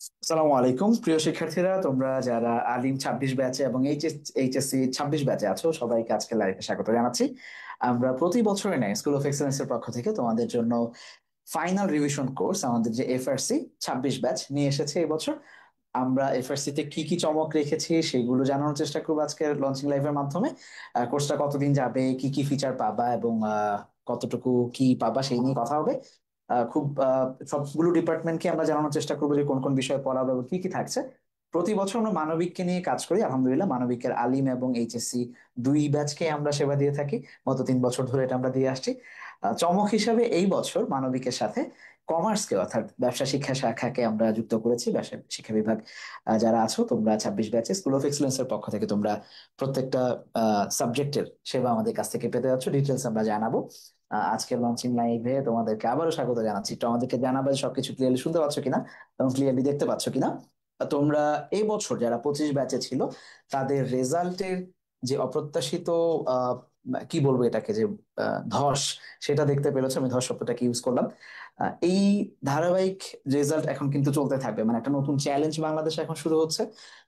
আসসালামু আলাইকুম প্রিয় শিক্ষার্থীরা, তোমরা যারা আলিম 26 ব্যাচে এবং এইচএসসি 26 ব্যাচে আছো সবাইকে আজকে লাইভে স্বাগত জানাচ্ছি। আমরা প্রতি বছরের ন্যায় স্কুল অফ এক্সেলেন্স এর পক্ষ থেকে তোমাদের জন্য ফাইনাল রিভিশন কোর্স আমাদের যে এফআরসি 26 ব্যাচ নিয়ে এসেছে এই বছর। আমরা এফআরসি তে কি কি চমক রেখেছি সেগুলো জানানোর চেষ্টা করবো আজকে লঞ্চিং লাইভের মাধ্যমে। কোর্সটা কতদিন যাবে, কি কি ফিচার পাবা এবং কতটুকু কি পাবা সেই নিয়ে কথা হবে। খুব সবগুলো ডিপার্টমেন্টকে আমরা জানানোর চেষ্টা করবো যে কোন কোন বিষয়ে পড়াবো এবং কি কি থাকছে। প্রতি বছর আমরা মানবিককে নিয়ে কাজ করি, আলহামদুলিল্লাহ মানবিকের আলিম এবং এইচএসসি দুই ব্যাচকে আমরা সেবা দিয়ে থাকি। গত 3 বছর ধরে এটা আমরা দিয়ে আসছি। চমক হিসাবে এই বছর মানবিকের সাথে কমার্সকে অর্থাৎ ব্যবসা শিক্ষা শাখাকে আমরা যুক্ত করেছি। ব্যবসা শিক্ষা বিভাগ যারা আছো তোমরা 26 ব্যাচে স্কুল অফ এক্সেলেন্স এর পক্ষ থেকে তোমরা প্রত্যেকটা সাবজেক্টের সেবা আমাদের কাছ থেকে পেতে যাচ্ছ, ডিটেলস আমরা জানাবো। আজকের লঞ্চিং লাইভে তোমাদেরকে আবারও স্বাগত জানাচ্ছি। একটু আমাদেরকে জানাবে যে সবকিছু ক্লিয়ারলি শুনতে পাচ্ছ কিনা এবং ক্লিয়ারলি দেখতে পাচ্ছ কিনা। তোমরা এই বছর যারা 25 ব্যাচে ছিল তাদের রেজাল্টের যে অপ্রত্যাশিত আহ, কি বলবো এটাকে, যে ধস, সেটা দেখতে পেরেছো। আমি ধস শব্দটাকে ইউজ করলাম। এই ধারাবাহিক রেজাল্ট এখন কিন্তু চলতে থাকবে, মানে একটা নতুন চ্যালেঞ্জ বাংলাদেশে এখন শুরু হচ্ছে।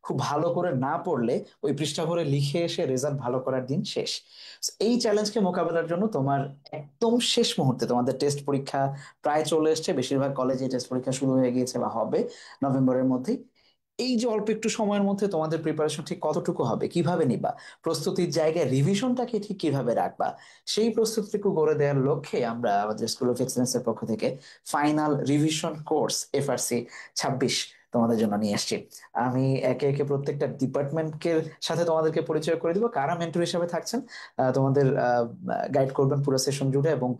খুব ভালো করে না পড়লে ওই পৃষ্ঠা ভরে লিখে এসে রেজাল্ট ভালো করার দিন শেষ। এই চ্যালেঞ্জকে মোকাবেলার জন্য তোমার একদম শেষ মুহূর্তে তোমাদের টেস্ট পরীক্ষা প্রায় চলে এসেছে। বেশিরভাগ কলেজে টেস্ট পরীক্ষা শুরু হয়ে গিয়েছে বা হবে নভেম্বরের মধ্যেই। এই যে অল্প একটু সময়ের মধ্যে তোমাদের প্রিপারেশন ঠিক কতটুকু হবে, কিভাবে নিবা, প্রস্তুতির জায়গায় রিভিশনটাকে ঠিক কিভাবে রাখবা, সেই প্রস্তুতিটুকু গড়ে দেওয়ার লক্ষ্যে আমরা আমাদের স্কুল অফ এক্সেলেন্স এর পক্ষ থেকে ফাইনাল রিভিশন কোর্স এফআরসি 26 তোমাদের জন্য নিয়ে আসছি। আমি একে একে প্রত্যেকটা ডিপার্টমেন্টকে সাথে তোমাদেরকে পরিচয় করে দিব, কারা মেন্টর হিসেবে থাকছেন, তোমাদের গাইড করবেন পুরো সেশন জুড়ে এবং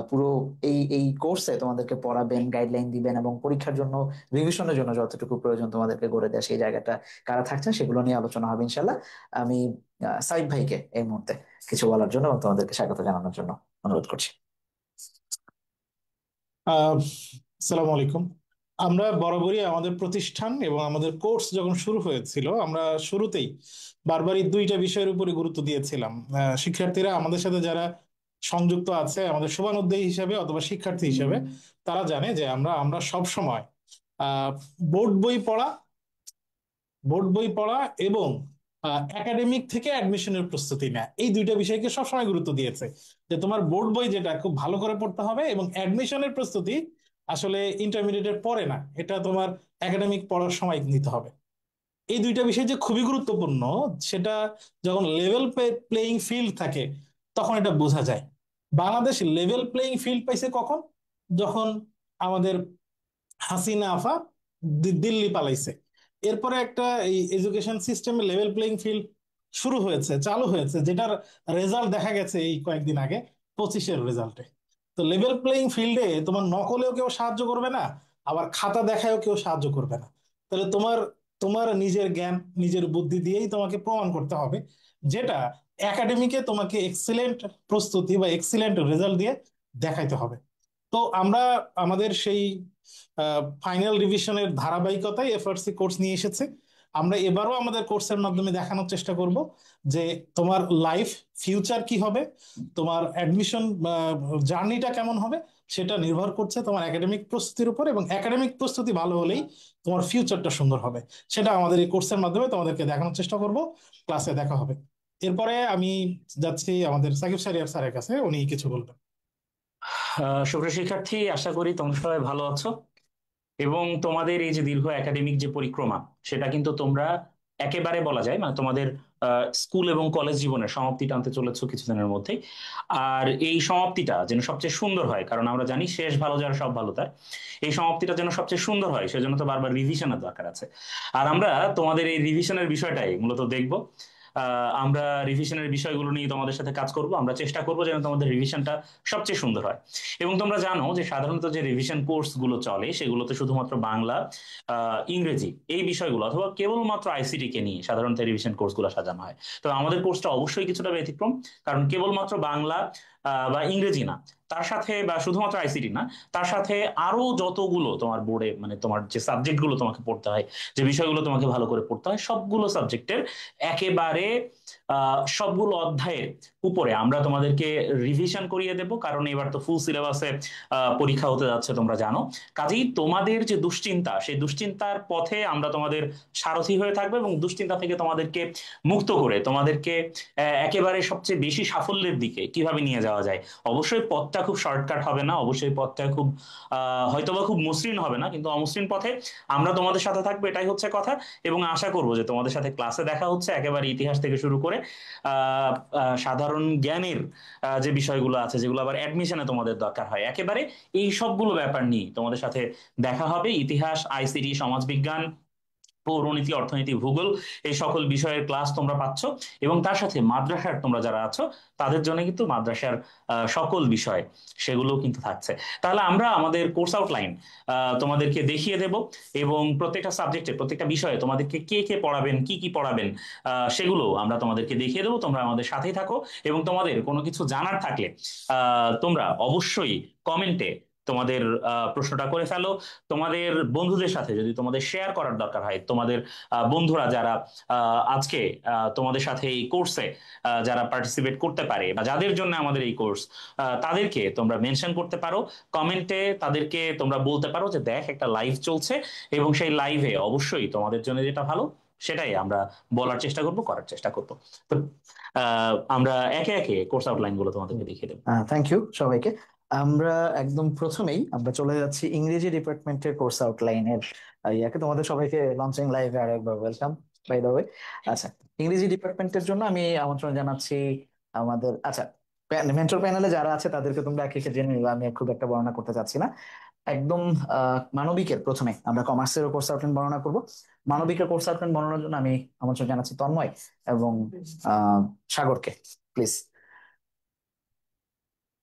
পুরো এই এই কোর্সে তোমাদেরকে পড়াবেন, গাইডলাইন দিবেন এবং পরীক্ষার জন্য রিভিশনের জন্য যতটুকু প্রয়োজন তোমাদেরকে গড়ে দেয় সেই জায়গাটা কারা থাকছেন সেগুলো নিয়ে আলোচনা হবে ইনশাল্লাহ। আমি সাইদ ভাইকে এই মুহূর্তে কিছু বলার জন্য এবং তোমাদেরকে স্বাগত জানানোর জন্য অনুরোধ করছি। আসসালামু আলাইকুম। আমরা বরাবরই আমাদের প্রতিষ্ঠান এবং আমাদের কোর্স যখন শুরু হয়েছিল, আমরা শুরুতেই বারবারই দুইটা বিষয়ের উপরে গুরুত্ব দিয়েছিলাম। শিক্ষার্থীরা আমাদের সাথে যারা সংযুক্ত আছে আমাদের শুভানুদ্যোগী হিসেবে অথবা শিক্ষার্থী হিসেবে, তারা জানে যে আমরা আমরা সব সময় আহ বোর্ড বই পড়া বোর্ড বই পড়া এবং একাডেমিক থেকে অ্যাডমিশনের প্রস্তুতি নেয়, এই দুইটা বিষয়কে সবসময় গুরুত্ব দিয়েছে। যে তোমার বোর্ড বই যেটা খুব ভালো করে পড়তে হবে এবং অ্যাডমিশনের প্রস্তুতি আসলে ইন্টারমিডিয়েটের পরে না, এটা তোমার একাডেমিক পড়ার সময় নিতে হবে। এই দুইটা বিষয় যে খুবই গুরুত্বপূর্ণ, সেটা যখন লেভেল প্লেইং ফিল্ড থাকে তখন এটা বোঝা যায়। বাংলাদেশ লেভেল প্লেইং ফিল্ড পাইছে কখন? যখন আমাদের হাসিনা আফা দিল্লি পালাইছে। এরপরে একটা এই এডুকেশন সিস্টেমে লেভেল প্লেইং ফিল্ড শুরু হয়েছে, চালু হয়েছে, যেটার রেজাল্ট দেখা গেছে এই কয়েকদিন আগে 25-এর রেজাল্টে। তো লেভেল প্লেইং ফিল্ডে তোমার নকলেও কেউ সাহায্য করবে না, আবার খাতা দেখায়ও কেউ সাহায্য করবে না। তাহলে তোমার তোমার নিজের জ্ঞান, নিজের বুদ্ধি দিয়েই তোমাকে প্রমাণ করতে হবে, যেটা একাডেমিকে তোমাকে এক্সিলেন্ট প্রস্তুতি বা এক্সিলেন্ট রেজাল্ট দিয়ে দেখাইতে হবে। তো আমরা আমাদের সেই ফাইনাল রিভিশনের ধারাবাহিকতায় এফআরসি কোর্স নিয়ে এসেছে। আমরা এবারও আমাদের কোর্সের মাধ্যমে দেখানোর চেষ্টা করব যে তোমার লাইফ ফিউচার কি হবে, তোমার অ্যাডমিশন জার্নিটা কেমন হবে, সেটা নির্ভর করছে তোমার একাডেমিক প্রস্তুতির উপর, এবং একাডেমিক প্রস্তুতি ভালো হলেই তোমার ফিউচারটা সুন্দর হবে। সেটা আমাদের এই কোর্সের মাধ্যমে তোমাদেরকে দেখানোর চেষ্টা করব। ক্লাসে দেখা হবে। এরপরে আমি যাচ্ছি আমাদের সাকিব সারিয়ার স্যারের কাছে, উনি কিছু বলবেন। সুপ্রিয় শিক্ষার্থী, আশা করি তোমরা সবাই ভালো আছো এবং তোমাদের এই যে দীর্ঘ একাডেমিক যে পরিক্রমা, সেটা কিন্তু তোমরা একেবারে বলা যায় মানে তোমাদের স্কুল এবং কলেজ জীবনের সমাপ্তি টানতে চলেছো কিছুদিনের মধ্যেই। আর এই সমাপ্তিটা যেন সবচেয়ে সুন্দর হয়, কারণ আমরা জানি শেষ ভালো যার সব ভালো তার। এই সমাপ্তিটা যেন সবচেয়ে সুন্দর হয় সেজন্য তো বারবার রিভিশনের দরকার আছে। আর আমরা তোমাদের এই রিভিশনের বিষয়টাই মূলত দেখব। আমরা রিভিশনের বিষয়গুলো নিয়ে তোমাদের সাথে কাজ করব। আমরা চেষ্টা করব যেন তোমাদের রিভিশনটা সবচেয়ে সুন্দর হয়। এবং তোমরা জানো যে সাধারণত যে রিভিশন কোর্স গুলো চলে সেগুলোতে শুধুমাত্র বাংলা, ইংরেজি এই বিষয়গুলো অথবা কেবলমাত্র আইসিটি কে নিয়ে সাধারণত রিভিশন কোর্স গুলো সাজানো হয়। তো আমাদের কোর্সটা অবশ্যই কিছুটা ব্যতিক্রম, কারণ কেবলমাত্র বাংলা বা ইংরেজি না, তার সাথে বা শুধুমাত্র আইসিটি না, তার সাথে আরো যতগুলো তোমার বোর্ডে মানে তোমার যে সাবজেক্ট গুলো তোমাকে পড়তে হয়, যে বিষয়গুলো তোমাকে ভালো করে পড়তে হয়, সবগুলো সাবজেক্টের একেবারে সবগুলো অধ্যায়ের উপরে আমরা তোমাদেরকে রিভিশন করিয়ে দেব, কারণ এবার তো ফুল সিলেবাসে পরীক্ষা হতে যাচ্ছে তোমরা জানো। কাজেই তোমাদের যে দুশ্চিন্তা, সেই দুশ্চিন্তার পথে আমরা তোমাদের সারথি হয়ে থাকবো, এবং দুশ্চিন্তা থেকে তোমাদেরকে মুক্ত করে তোমাদেরকে একেবারে সবচেয়ে বেশি সাফল্যের দিকে কিভাবে নিয়ে যাওয়া যায়। অবশ্যই পথটা খুব শর্টকাট হবে না, অবশ্যই পথটা খুব হয়তোবা খুব মসৃণ হবে না, কিন্তু অমসৃণ পথে আমরা তোমাদের সাথে থাকবো, এটাই হচ্ছে কথা। এবং আশা করবো যে তোমাদের সাথে ক্লাসে দেখা হচ্ছে একেবারে ইতিহাস থেকে শুরু করে সাধারণ জ্ঞানের যে বিষয়গুলো আছে, যেগুলো আবার অ্যাডমিশনে তোমাদের দরকার হয়, একেবারে এই সবগুলো ব্যাপার নিয়ে তোমাদের সাথে দেখা হবে। ইতিহাস, আইসিটি, সমাজবিজ্ঞান, পৌরনীতি, অর্থনীতি, ভূগোল, এই সকল বিষয়ের ক্লাস তোমরা পাচ্ছ। এবং তার সাথে মাদ্রাসার তোমরা যারা আছো তাদের জন্য কিন্তু মাদ্রাসার সকল বিষয় সেগুলো কিন্তু থাকছে। তাহলে আমরা আমাদের কোর্স আউটলাইন তোমাদেরকে দেখিয়ে দেব, এবং প্রত্যেকটা সাবজেক্টে, প্রত্যেকটা বিষয়ে তোমাদেরকে কে কে পড়াবেন, কি কি পড়াবেন, সেগুলো আমরা তোমাদেরকে দেখিয়ে দেবো। তোমরা আমাদের সাথেই থাকো, এবং তোমাদের কোনো কিছু জানার থাকলে তোমরা অবশ্যই কমেন্টে তোমাদের প্রশ্নটা করে ফেলো। তোমাদের বন্ধুদের সাথে যদি তোমাদের শেয়ার করার দরকার হয়, তোমাদের বন্ধুরা যারা আজকে তোমাদের সাথে এই কোর্সে যারা পার্টিসিপেট করতে পারে, বা যাদের জন্য আমাদের এই কোর্স, তাদেরকে তোমরা মেনশন করতে পারো কমেন্টে। তাদেরকে তোমরা বলতে পারো যে দেখ, একটা লাইভ চলছে, এবং সেই লাইভে অবশ্যই তোমাদের জন্য যেটা ভালো সেটাই আমরা বলার চেষ্টা করব, করার চেষ্টা করব। তো আমরা একে একে কোর্স আউটলাইন গুলো তোমাদেরকে দেখিয়ে দেবো। থ্যাংক ইউ সবাইকে। আমরা একদম প্রথমেই আমরা চলে যাচ্ছি ইংরেজি ডিপার্টমেন্টের কোর্স আউটলাইনের ইয়াকে। তোমাদের সবাইকে লঞ্চিং লাইভে আর একবার ওয়েলকাম বাই দ্য ওয়ে। আচ্ছা, ইংরেজি ডিপার্টমেন্টের জন্য আমি আমন্ত্রণ জানাচ্ছি আমাদের, আচ্ছা, মেন্টর প্যানেলে যারা আছে তাদেরকে তোমরা একে একে জেনে নিবে, আমি খুব একটা বর্ণনা করতে চাচ্ছি না। একদম মানবিকের প্রথমে আমরা কমার্সের কোর্স আউটলাইন বর্ণনা করব। মানবিকের কোর্স আউটলাইন বর্ণনার জন্য আমি আমন্ত্রণ জানাচ্ছি তন্ময় এবং সাগরকে, প্লিজ।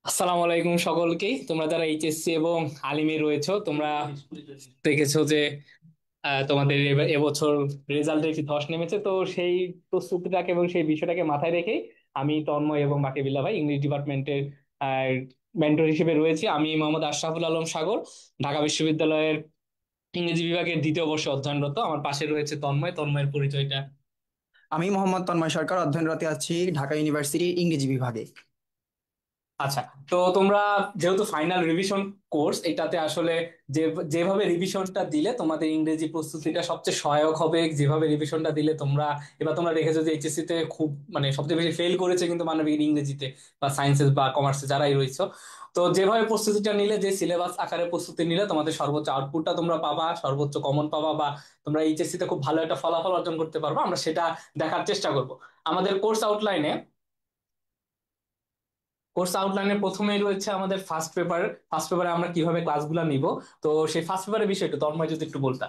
আসসালামু আলাইকুম সকলকেই। তোমরা যারা এইচএসসি এবং আলিমে রয়েছো, তোমরা দেখেছো যে তোমাদের এবছর রেজাল্টের একটি ধস নেমেছে। তো সেই প্রস্তুতিটাকে এবং সেই বিষয়টাকে মাথায় রেখে আমি তন্ময় এবং বাকিবিল্লাহ ভাই ইংলিশ ডিপার্টমেন্টের মেন্টর হিসেবে রয়েছি। আমি মোহাম্মদ আশরাফুল আলম সাগর, ঢাকা বিশ্ববিদ্যালয়ের ইংরেজি বিভাগের দ্বিতীয় বর্ষে অধ্যয়নরত। আমার পাশে রয়েছে তন্ময়। তন্ময়ের পরিচয়টা। আমি মোহাম্মদ তন্ময় সরকার, অধ্যয়নরত আছি ঢাকা ইউনিভার্সিটির ইংরেজি বিভাগে। আচ্ছা, তো তোমরা যেহেতু ফাইনাল রিভিশন কোর্স, এটাতে আসলে যেভাবে রিভিশনটা দিলে তোমাদের ইংরেজি প্রস্তুতিটা সবচেয়ে সহায়ক হবে, যেভাবে রিভিশনটা দিলে তোমরা, এবার তোমরা দেখেছো যে এইচএসসি তে খুব মানে সবচেয়ে বেশি ফেল করেছে কিন্তু মানবিক ইংরেজিতে বা সায়েন্সেস বা কমার্সে যারাই রয়েছে। তো যেভাবে প্রস্তুতিটা নিলে, যে সিলেবাস আকারে প্রস্তুতি নিলে তোমাদের সর্বোচ্চ আউটপুটটা তোমরা পাবা, সর্বোচ্চ কমন পাবা, বা তোমরা এইচএসসি তে খুব ভালো একটা ফলাফল অর্জন করতে পারবে, আমরা সেটা দেখার চেষ্টা করব। আমাদের কোর্স আউটলাইনে প্রথমেই রয়েছে আমাদের ফার্স্ট পেপারে আমরা কিভাবে ক্লাসগুলো নিব। তো সেই ফার্স্ট পেপারের বিষয়টা তন্ময় যদি একটু বলতা।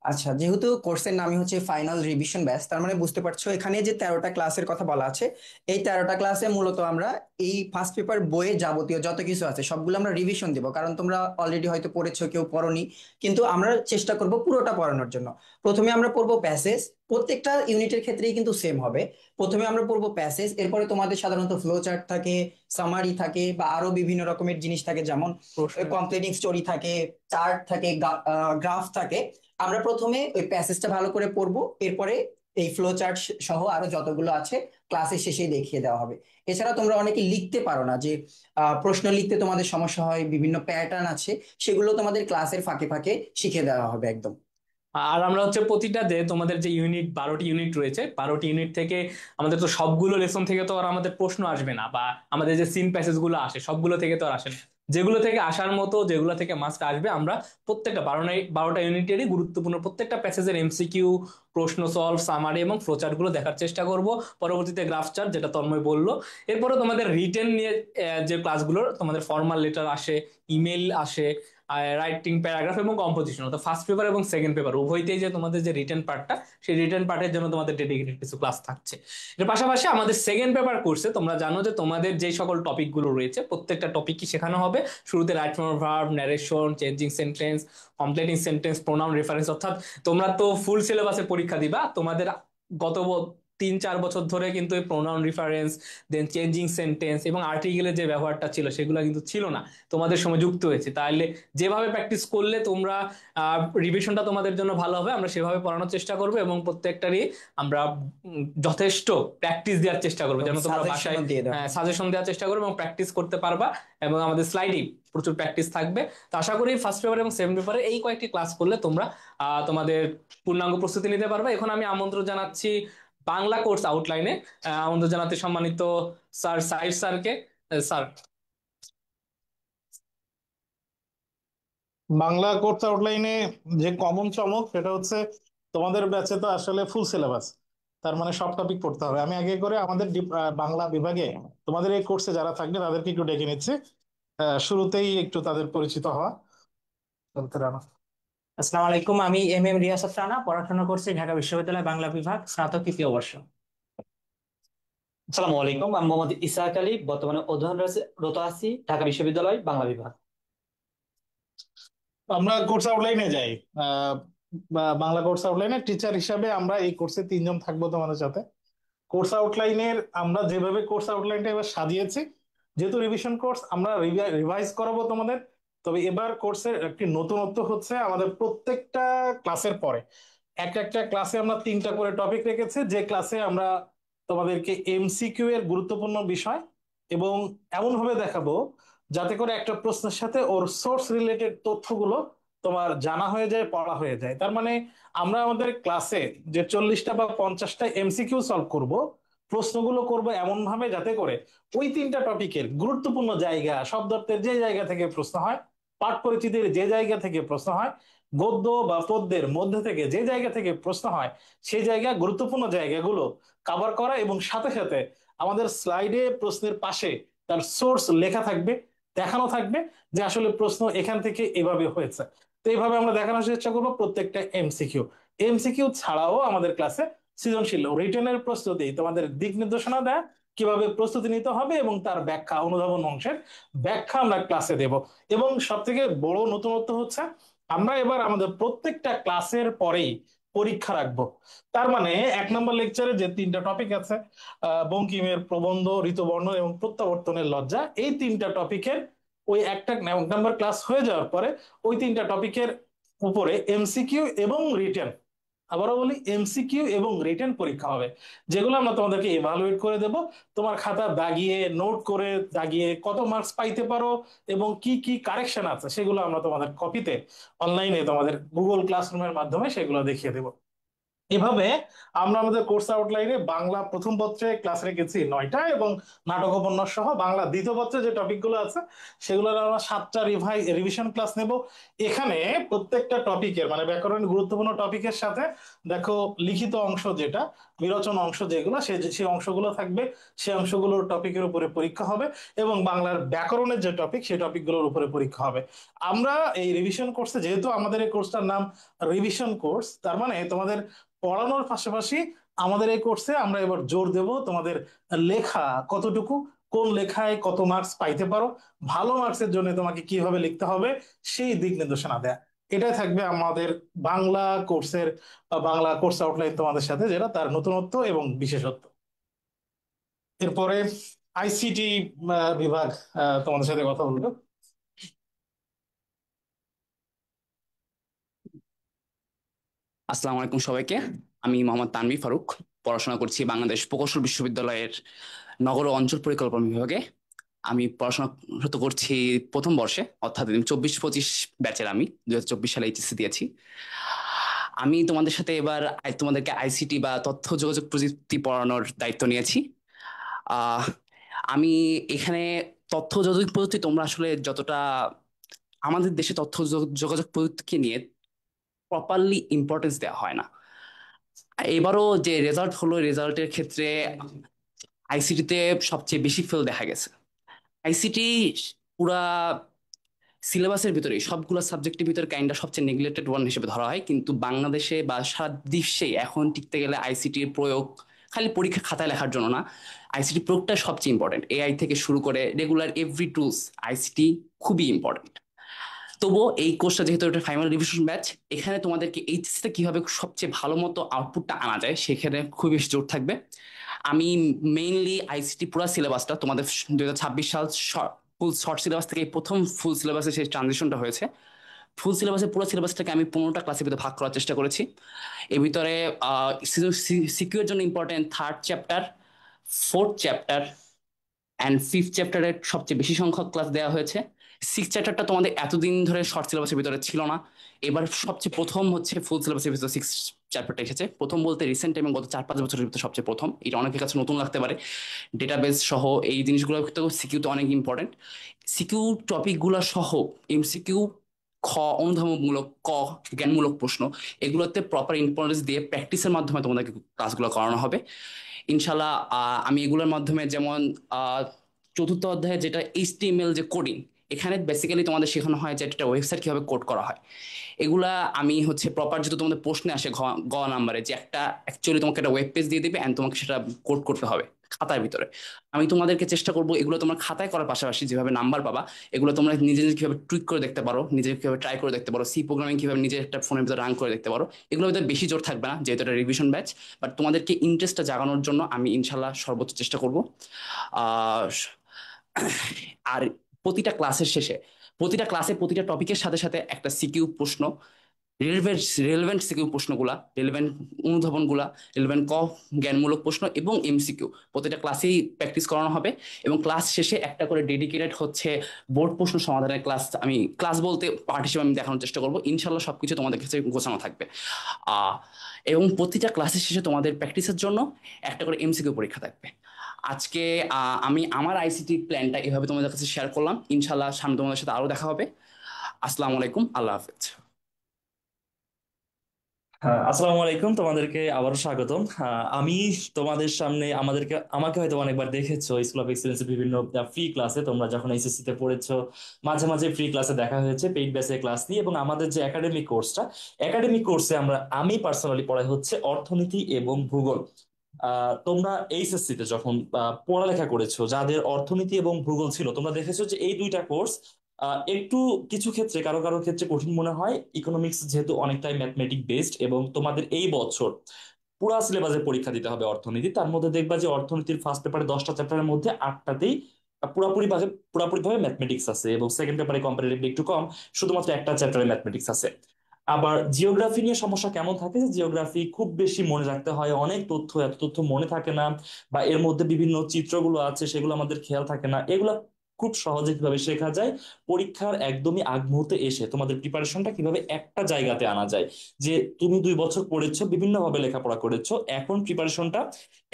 আচ্ছা, যেহেতু কোর্সের নামই হচ্ছে ফাইনাল রিভিশন ব্যাচ, তার মানে বুঝতে পারছো এখানে যে 13টা ক্লাসের কথা বলা আছে, এই 13টা ক্লাসে মূলত আমরা এই ফার্স্ট পেপার বইয়ে যাবতীয় যত কিছু আছে সবগুলো আমরা রিভিশন দিব। কারণ তোমরা অলরেডি হয়তো পড়েছো, কেউ পড়োনি, কিন্তু আমরা চেষ্টা করব পুরোটা পড়ানোর জন্য। প্রথমে আমরা পড়বো প্যাসেজ, প্রত্যেকটা ইউনিটের ক্ষেত্রেই কিন্তু সেম হবে। প্রথমে আমরা পড়বো প্যাসেজ, এরপরে তোমাদের সাধারণত ফ্লো চার্ট থাকে, সামারি থাকে, বা আরো বিভিন্ন রকমের জিনিস থাকে, যেমন কমপ্লিটিং স্টোরি থাকে, চার্ট থাকে, গ্রাফ থাকে। আমরা প্রথমে ওই প্যাসেজটা ভালো করে পড়বো, এরপরে এই ফ্লো চার্ট সহ আরো যতগুলো আছে ক্লাসের শেষেই দেখিয়ে দেওয়া হবে। এছাড়া তোমরা অনেকে লিখতে পারো না, যে প্রশ্ন লিখতে তোমাদের সমস্যা হয়, বিভিন্ন প্যাটার্ন আছে, সেগুলো তোমাদের ক্লাসের ফাঁকে ফাঁকে শিখে দেওয়া হবে একদম। আর আমরা হচ্ছে প্রতিটা, যে তোমাদের যে ইউনিট 12টি ইউনিট রয়েছে, 12টি ইউনিট থেকে আমাদের তো সবগুলো লেসন থেকে তো আর আমাদের প্রশ্ন আসবে না, বা আমাদের যে সিন প্যাসেজ গুলো আসে সবগুলো থেকে তো আর আসে না। যেগুলো থেকে আসার মতো, যেগুলো থেকে মাস্ট আসবে, আমরা প্রত্যেকটা 12টা ইউনিটেরই গুরুত্বপূর্ণ প্রত্যেকটা প্যাসেজের এমসিকিউ, প্রশ্ন সলভ, সামারি এবং ফ্লোচার্ট গুলো দেখার চেষ্টা করব। পরবর্তীতে গ্রাফ চার্ট, যেটা তন্ময় বললো। এরপরে তোমাদের রিটেন নিয়ে যে ক্লাসগুলোর তোমাদের ফর্মাল লেটার আসে, ইমেল আসে, রাইটিং প্যারাগ্রাফ এবং কম্পোজিশন, তো ফার্স্ট পেপার এবং সেকেন্ড পেপার উভয়তেই যে তোমাদের যে রিটেন পার্টটা, সেই রিটেন পার্টের জন্য তোমাদের ডেডিকেটেড কিছু ক্লাস থাকছে। এর পাশাপাশি আমাদের সেকেন্ড পেপার কোর্সে তোমরা জানো যে তোমাদের যে সকল টপিক গুলো রয়েছে প্রত্যেকটা টপিক কি শেখানো হবে। শুরুতে right form verb, narration, changing sentence, completing sentence, pronoun, reference. অর্থাৎ তোমরা তো ফুল সিলেবাসে পরীক্ষা দিবা, তোমাদের গত 3-4 বছর ধরে কিন্তু এই প্রোনাউন রিফারেন্স, দেন চেঞ্জিং সেন্টেন্স এবং আর্টিকেলের যে ব্যবহারটা ছিল সেগুলো কিন্তু ছিল না, তোমাদের সময় যুক্ত হয়েছে। তাহলে যেভাবে প্র্যাকটিস করলে তোমরা রিভিশনটা তোমাদের জন্য ভালো হবে, আমরা সেভাবে পড়ানোর চেষ্টা করবো এবং প্রত্যেকটারই আমরা যথেষ্ট প্র্যাকটিস দেওয়ার চেষ্টা করবো, যেন তোমরা বাসায় সাজেশনও দিয়ে দাও। সাজেশন দেওয়ার চেষ্টা করবো এবং প্র্যাকটিস করতে পারবা। এবং আমাদের স্লাইডে প্রচুর প্র্যাকটিস থাকবে। তো আশা করি ফার্স্ট পেপার এবং সেকেন্ড পেপারে এই কয়েকটি ক্লাস করলে তোমরা তোমাদের পূর্ণাঙ্গ প্রস্তুতি নিতে পারবে। এখন আমি আমন্ত্রণ জানাচ্ছি বাংলা কোর্স আউটলাইনে আমন্ত্রণ জানাতে সম্মানিত স্যার সাইদ স্যারকে। স্যার। বাংলা কোর্স আউটলাইনে যে কমন চমক সেটা হচ্ছে তোমাদের ব্যাচে তো আসলে ফুল সিলেবাস, তার মানে সব টপিক পড়তে হবে। আমি আগে করে আমাদের বাংলা বিভাগে তোমাদের এই কোর্সে যারা থাকবে তাদেরকে একটু ডেকে নিচ্ছে, শুরুতেই একটু তাদের পরিচিত হওয়া। বলতে রানা। আসসালামু আলাইকুম, আমি এম রিয়াসাত রানা, পড়াশোনা করছি ঢাকা বিশ্ববিদ্যালয় বাংলা বিভাগ, স্নাতক 3য় বর্ষ। আসসালামু আলাইকুম, আমি মোহাম্মদ ইসহাক আলী, বর্তমানে অধ্যয়নরত আছি ঢাকা বিশ্ববিদ্যালয় বাংলা বিভাগ। আমরা কোর্স আউটলাইনে যাই। বাংলা কোর্স আউটলাইনে টিচার হিসাবে আমরা এই কোর্সে 3 জন থাকবো তোমাদের সাথে। কোর্স আউটলাইনের আমরা যেভাবে কোর্স আউটলাইনটা এবার সাজিয়েছি, যেহেতু রিভিশন কোর্স আমরা রিভাইজ করাবো তোমাদের, তবে এবার কোর্সের একটি নতুনত্ব হচ্ছে আমাদের প্রত্যেকটা ক্লাসের পরে একটা একটা ক্লাসে আমরা 3টা করে টপিক রেখেছি, যে ক্লাসে আমরা তোমাদেরকে এমসিকিউ এর গুরুত্বপূর্ণ বিষয় এবং এমন ভাবে দেখাবো যাতে করে একটা প্রশ্নের সাথে ওর সোর্স রিলেটেড তথ্যগুলো তোমার জানা হয়ে যায়, পড়া হয়ে যায়। তার মানে আমরা আমাদের ক্লাসে যে 40টা বা 50টা এমসিকিউ সলভ করব, প্রশ্নগুলো করব এমন ভাবে যাতে করে ওই 3টা টপিকের গুরুত্বপূর্ণ জায়গা, শব্দার্থের যে জায়গা থেকে প্রশ্ন হয়, পাঠ পরিচিতির যে জায়গা থেকে প্রশ্ন হয়, গদ্য বা পদ্যের মধ্যে থেকে যে জায়গা থেকে প্রশ্ন হয়, সেই জায়গা গুরুত্বপূর্ণ জায়গাগুলো কভার করা এবং সাথে সাথে আমাদের স্লাইডে প্রশ্নের পাশে তার সোর্স লেখা থাকবে, দেখানো থাকবে যে আসলে প্রশ্ন এখান থেকে এভাবে হয়েছে। তো এইভাবে আমরা দেখানোর চেষ্টা করবো প্রত্যেকটা এমসিকিউ। এমসিকিউ ছাড়াও আমাদের ক্লাসে সৃজনশীল রিটেনের প্রস্তুতি, তোমাদের দিক নির্দেশনা দেয় কিভাবে প্রস্তুতি নিতে হবে এবং তার ব্যাখ্যা, অনুধাবন অংশের ব্যাখ্যা আমরা ক্লাসে দেব। এবং সব থেকে বড় নতুনত্ব হচ্ছে আমরা এবার আমাদের প্রত্যেকটা ক্লাসের পরেই পরীক্ষা রাখবো। তার মানে 1 নম্বর লেকচারে যে 3টা টপিক আছে, বঙ্কিমের প্রবন্ধ, ঋতুবর্ণ এবং প্রত্যাবর্তনের লজ্জা, এই 3টা টপিকের ওই 1 নম্বর ক্লাস হয়ে যাওয়ার পরে ওই 3টা টপিকের উপরে এমসিকিউ এবং রিটেন, আবারও বলি এমসিকিউ এবং রিটেন পরীক্ষা হবে, যেগুলো আমরা তোমাদেরকে ইভালুয়েট করে দেব। তোমার খাতা দাগিয়ে, নোট করে দাগিয়ে কত মার্কস পাইতে পারো এবং কি কি কারেকশন আছে সেগুলো আমরা তোমাদের কপিতে অনলাইনে তোমাদের গুগল ক্লাসরুমের মাধ্যমে সেগুলো দেখিয়ে দেবো। এভাবে আমরা আমাদের কোর্স আউটলাইনে বাংলা প্রথম পত্রে ক্লাস রেখেছি 9টা এবং নাটক উপন্যাস সহ বাংলা দ্বিতীয় পত্রে যে টপিকগুলো আছে সেগুলোর আমরা 7টা রিভিশন ক্লাস নেব। এখানে প্রত্যেকটা টপিকের মানে ব্যাকরণের গুরুত্বপূর্ণ টপিকের সাথে দেখো লিখিত অংশ, যেটা বিরোচন অংশ, যেগুলো সেই অংশগুলো থাকবে, সেই অংশগুলোর টপিকের উপরে পরীক্ষা হবে এবং বাংলার ব্যাকরণের যে টপিক সেই টপিকগুলোর উপরে পরীক্ষা হবে। আমরা এই রিভিশন কোর্সে, যেহেতু আমাদের এই কোর্সটার নাম রিভিশন কোর্স, তার মানে তোমাদের পড়ানোর পাশাপাশি আমাদের এই কোর্সে আমরা এবার জোর দেব তোমাদের লেখা কতটুকু, কোন লেখায় কত মার্কস পাইতে পারো, ভালো মার্কসের জন্য তোমাকে কিভাবে লিখতে হবে সেই দিক নির্দেশনা দেয়া। এটাই থাকবে আমাদের বাংলা কোর্সের বাংলা কোর্স আউটলাইন তোমাদের সাথে, যেটা তার নতুনত্ব এবং বিশেষত্ব। এরপরে আইসিটি বিভাগ তোমাদের সাথে কথা বলবো। আসসালামু আলাইকুম সবাইকে, আমি মোহাম্মদ তানভীর ফারুক, পড়াশোনা করছি বাংলাদেশ প্রকৌশল বিশ্ববিদ্যালয়ের নগর ও অঞ্চল পরিকল্পনা বিভাগে। আমি পড়াশোনা করছি প্রথম বর্ষে, অর্থাৎ 24-25 ব্যাচের। আমি 2024 সালে এইচএসসি দিয়েছি। আমি তোমাদের সাথে এবার তোমাদেরকে আইসিটি বা তথ্য যোগাযোগ প্রযুক্তি পড়ানোর দায়িত্ব নিয়েছি। আমি এখানে তথ্য যোগাযোগ প্রযুক্তি, তোমরা আসলে যতটা আমাদের দেশে তথ্য যোগাযোগ প্রযুক্তিকে নিয়ে প্রপারলি ইম্পর্টেন্স দেওয়া হয় না। এবারও যে রেজাল্ট হলো, রেজাল্টের ক্ষেত্রে আইসিটিতে সবচেয়ে বেশি ফেল দেখা গেছে। আইসিটি পুরা সিলেবাসের ভিতরে সবগুলো সাবজেক্টের ভিতরে কাইন্ডটা সবচেয়ে নেগলেক্টেড ওয়ান হিসেবে ধরা হয়, কিন্তু বাংলাদেশে বা সারা বিশ্বে এখন টিকতে গেলে আইসিটির প্রয়োগ খালি পরীক্ষা খাতায় লেখার জন্য না, আইসিটি প্রয়োগটা সবচেয়ে ইম্পর্টেন্ট। এআই থেকে শুরু করে রেগুলার এভরি টুলস, আইসিটি খুবই ইম্পর্টেন্ট। তবুও এই কোর্সটা যেহেতু একটা ফাইনাল রিভিশন ব্যাচ, এখানে তোমাদেরকে এইচএসসিতে কিভাবে সবচেয়ে ভালো মতো আউটপুটটা আনা যায় সেখানে খুব বেশি জোর থাকবে। আমি মেইনলি আইসিটি পুরো সিলেবাসটা তোমাদের 2026 সাল ফুল শর্ট সিলেবাস থেকে এই প্রথম ফুল সিলেবাসে সেই ট্রানজিশনটা হয়েছে। ফুল সিলেবাসে পুরো সিলেবাসটাকে আমি 15টা ক্লাসের ভিতরে ভাগ করার চেষ্টা করেছি। এর ভিতরে সিকিউর জন্য important 3rd chapter, 4th chapter and 5th চ্যাপ্টারের সবচেয়ে বেশি সংখ্যক ক্লাস দেওয়া হয়েছে। 6th চ্যাপ্টারটা তোমাদের এতদিন ধরে শর্ট সিলেবাসের ভিতরে ছিল না, এবার সবচেয়ে প্রথম হচ্ছে ফুল সিলেবাসের ভিতরে 6th চ্যাপ্টারটা এসেছে। প্রথম বলতে রিসেন্ট এবং গত 4-5 বছরের ভিতরে সবচেয়ে প্রথম, এটা অনেকের কাছে নতুন লাগতে পারে। ডেটাবেস সহ এই জিনিসগুলো তো সিকিউতে অনেক ইম্পর্টেন্ট। সিকিউ টপিকগুলো সহ এমসিকিউ, খ অনুধাবনমূলক, ক জ্ঞানমূলক প্রশ্ন, এগুলোতে প্রপার ইম্পর্টেন্স দিয়ে প্র্যাকটিসের মাধ্যমে তোমাদেরকে ক্লাসগুলো করানো হবে ইনশাল্লাহ। আমি এগুলোর মাধ্যমে যেমন আহ, চতুর্থ অধ্যায়ে যেটা এইচটিএমএল যে কোডিং, এখানে বেসিক্যালি তোমাদের শেখানো হয় যে একটা ওয়েবসাইট কিভাবে কোড করা হয়। এগুলা আমি হচ্ছে প্রপার, যেহেতু তোমাদের প্রশ্নে আসে গ নাম্বারে যে একটা অ্যাকচুয়ালি তোমাকে একটা ওয়েব পেজ দিয়ে দিবে অ্যান্ড তোমাকে সেটা কোড করতে হবে খাতার ভিতরে। আমি তোমাদেরকে চেষ্টা করবো এগুলো তোমার খাতায় করার পাশাপাশি যেভাবে নাম্বার পাবা, এগুলো তোমরা নিজে নিজে কিভাবে টুইক করে দেখতে পারো, নিজে কিভাবে ট্রাই করে দেখতে পারো, সি প্রোগ্রামিং কিভাবে নিজে একটা ফোনের ভিতরে রান করে দেখতে পারো। এগুলোর ভিতরে বেশি জোর থাকবে না যেহেতু এটা রিভিশন ব্যাচ, বাট তোমাদেরকে ইন্টারেস্টটা জাগানোর জন্য আমি ইনশাল্লাহ সর্বোচ্চ চেষ্টা করব। আহ আর প্রতিটা ক্লাসের শেষে, প্রতিটা ক্লাসে প্রতিটা টপিকের সাথে সাথে একটা সিকিউ প্রশ্ন, রিলেভেন্ট রিলেভেন্ট সিকিউ প্রশ্নগুলা, রিলেভেন্ট অনুধাবনগুলা, রিলেভেন্ট জ্ঞানমূলক প্রশ্ন এবং এমসিকিউ প্রতিটা ক্লাসেই প্র্যাকটিস করানো হবে। এবং ক্লাস শেষে একটা করে ডেডিকেটেড হচ্ছে বোর্ড প্রশ্ন সমাধানের ক্লাস, আমি ক্লাস বলতে পার্ট হিসেবে আমি দেখানোর চেষ্টা করবো। ইনশাল্লাহ সবকিছু তোমাদের কাছে গোছানো থাকবে। এবং প্রতিটা ক্লাসের শেষে তোমাদের প্র্যাকটিসের জন্য একটা করে এমসিকিউ পরীক্ষা থাকবে। আজকে আমি আমার আইসিটি প্ল্যানটা এভাবে তোমাদের কাছে শেয়ার করলাম। ইনশাল্লাহ সামনে তোমাদের সাথে আরো দেখা হবে। আসসালামু আলাইকুম, আল্লাহ হাফেজ। হ্যাঁ, আসসালামু আলাইকুম, তোমাদেরকে আবারও স্বাগতম। আমি তোমাদের সামনে আমাকে হয়তো অনেকবার দেখেছো স্কুল অফ এক্সেলেন্সের বিভিন্ন ফ্রি ক্লাসে, তোমরা যখন এইচএসসি তে পড়েছো মাঝে মাঝে ফ্রি ক্লাসে দেখা হয়েছে, পেইড ব্যাচে ক্লাস নিয়ে। এবং আমাদের যে একাডেমিক কোর্সে আমি পার্সোনালি পড়াই হচ্ছে অর্থনীতি এবং ভূগোল। তোমরা এইচএসসি তে যখন পড়ালেখা করেছো, যাদের অর্থনীতি এবং ভূগোল ছিল, তোমরা দেখেছো যে এই দুইটা কোর্স একটু কিছু ক্ষেত্রে কারো কারো ক্ষেত্রে কঠিন মনে হয়। ইকোনমিক্স যেহেতু অনেকটাই ম্যাথমেটিক বেসড, এবং তোমাদের এই বছর পুরা সিলেবাসে পরীক্ষা দিতে হবে অর্থনীতি, তার মধ্যে দেখবা যে অর্থনীতির ফার্স্ট পেপারে 10টা চ্যাপ্টারের মধ্যে 8টাতেই পুরাপুরি ভাবে ম্যাথমেটিক্স আছে, এবং সেকেন্ড পেপারে কম্পারেটিভলি একটু কম, শুধুমাত্র একটা চ্যাপ্টারে ম্যাথমেটিক্স আছে। আবার জিওগ্রাফি নিয়ে সমস্যা কেমন থাকে যে জিওগ্রাফি খুব বেশি মনে রাখতে হয়, অনেক তথ্য, এত তথ্য মনে থাকে না, বা এর মধ্যে বিভিন্ন চিত্রগুলো আছে সেগুলো আমাদের খেয়াল থাকে না। এগুলা খুব সহজে কিভাবে শেখা যায়, পরীক্ষার একদমই আগ মুহূর্তে এসে তোমাদের প্রিপারেশনটা কিভাবে একটা জায়গাতে আনা যায়। যে তুমি 2 বছর পড়েছো, বিভিন্নভাবে লেখাপড়া করেছো, এখন প্রিপারেশনটা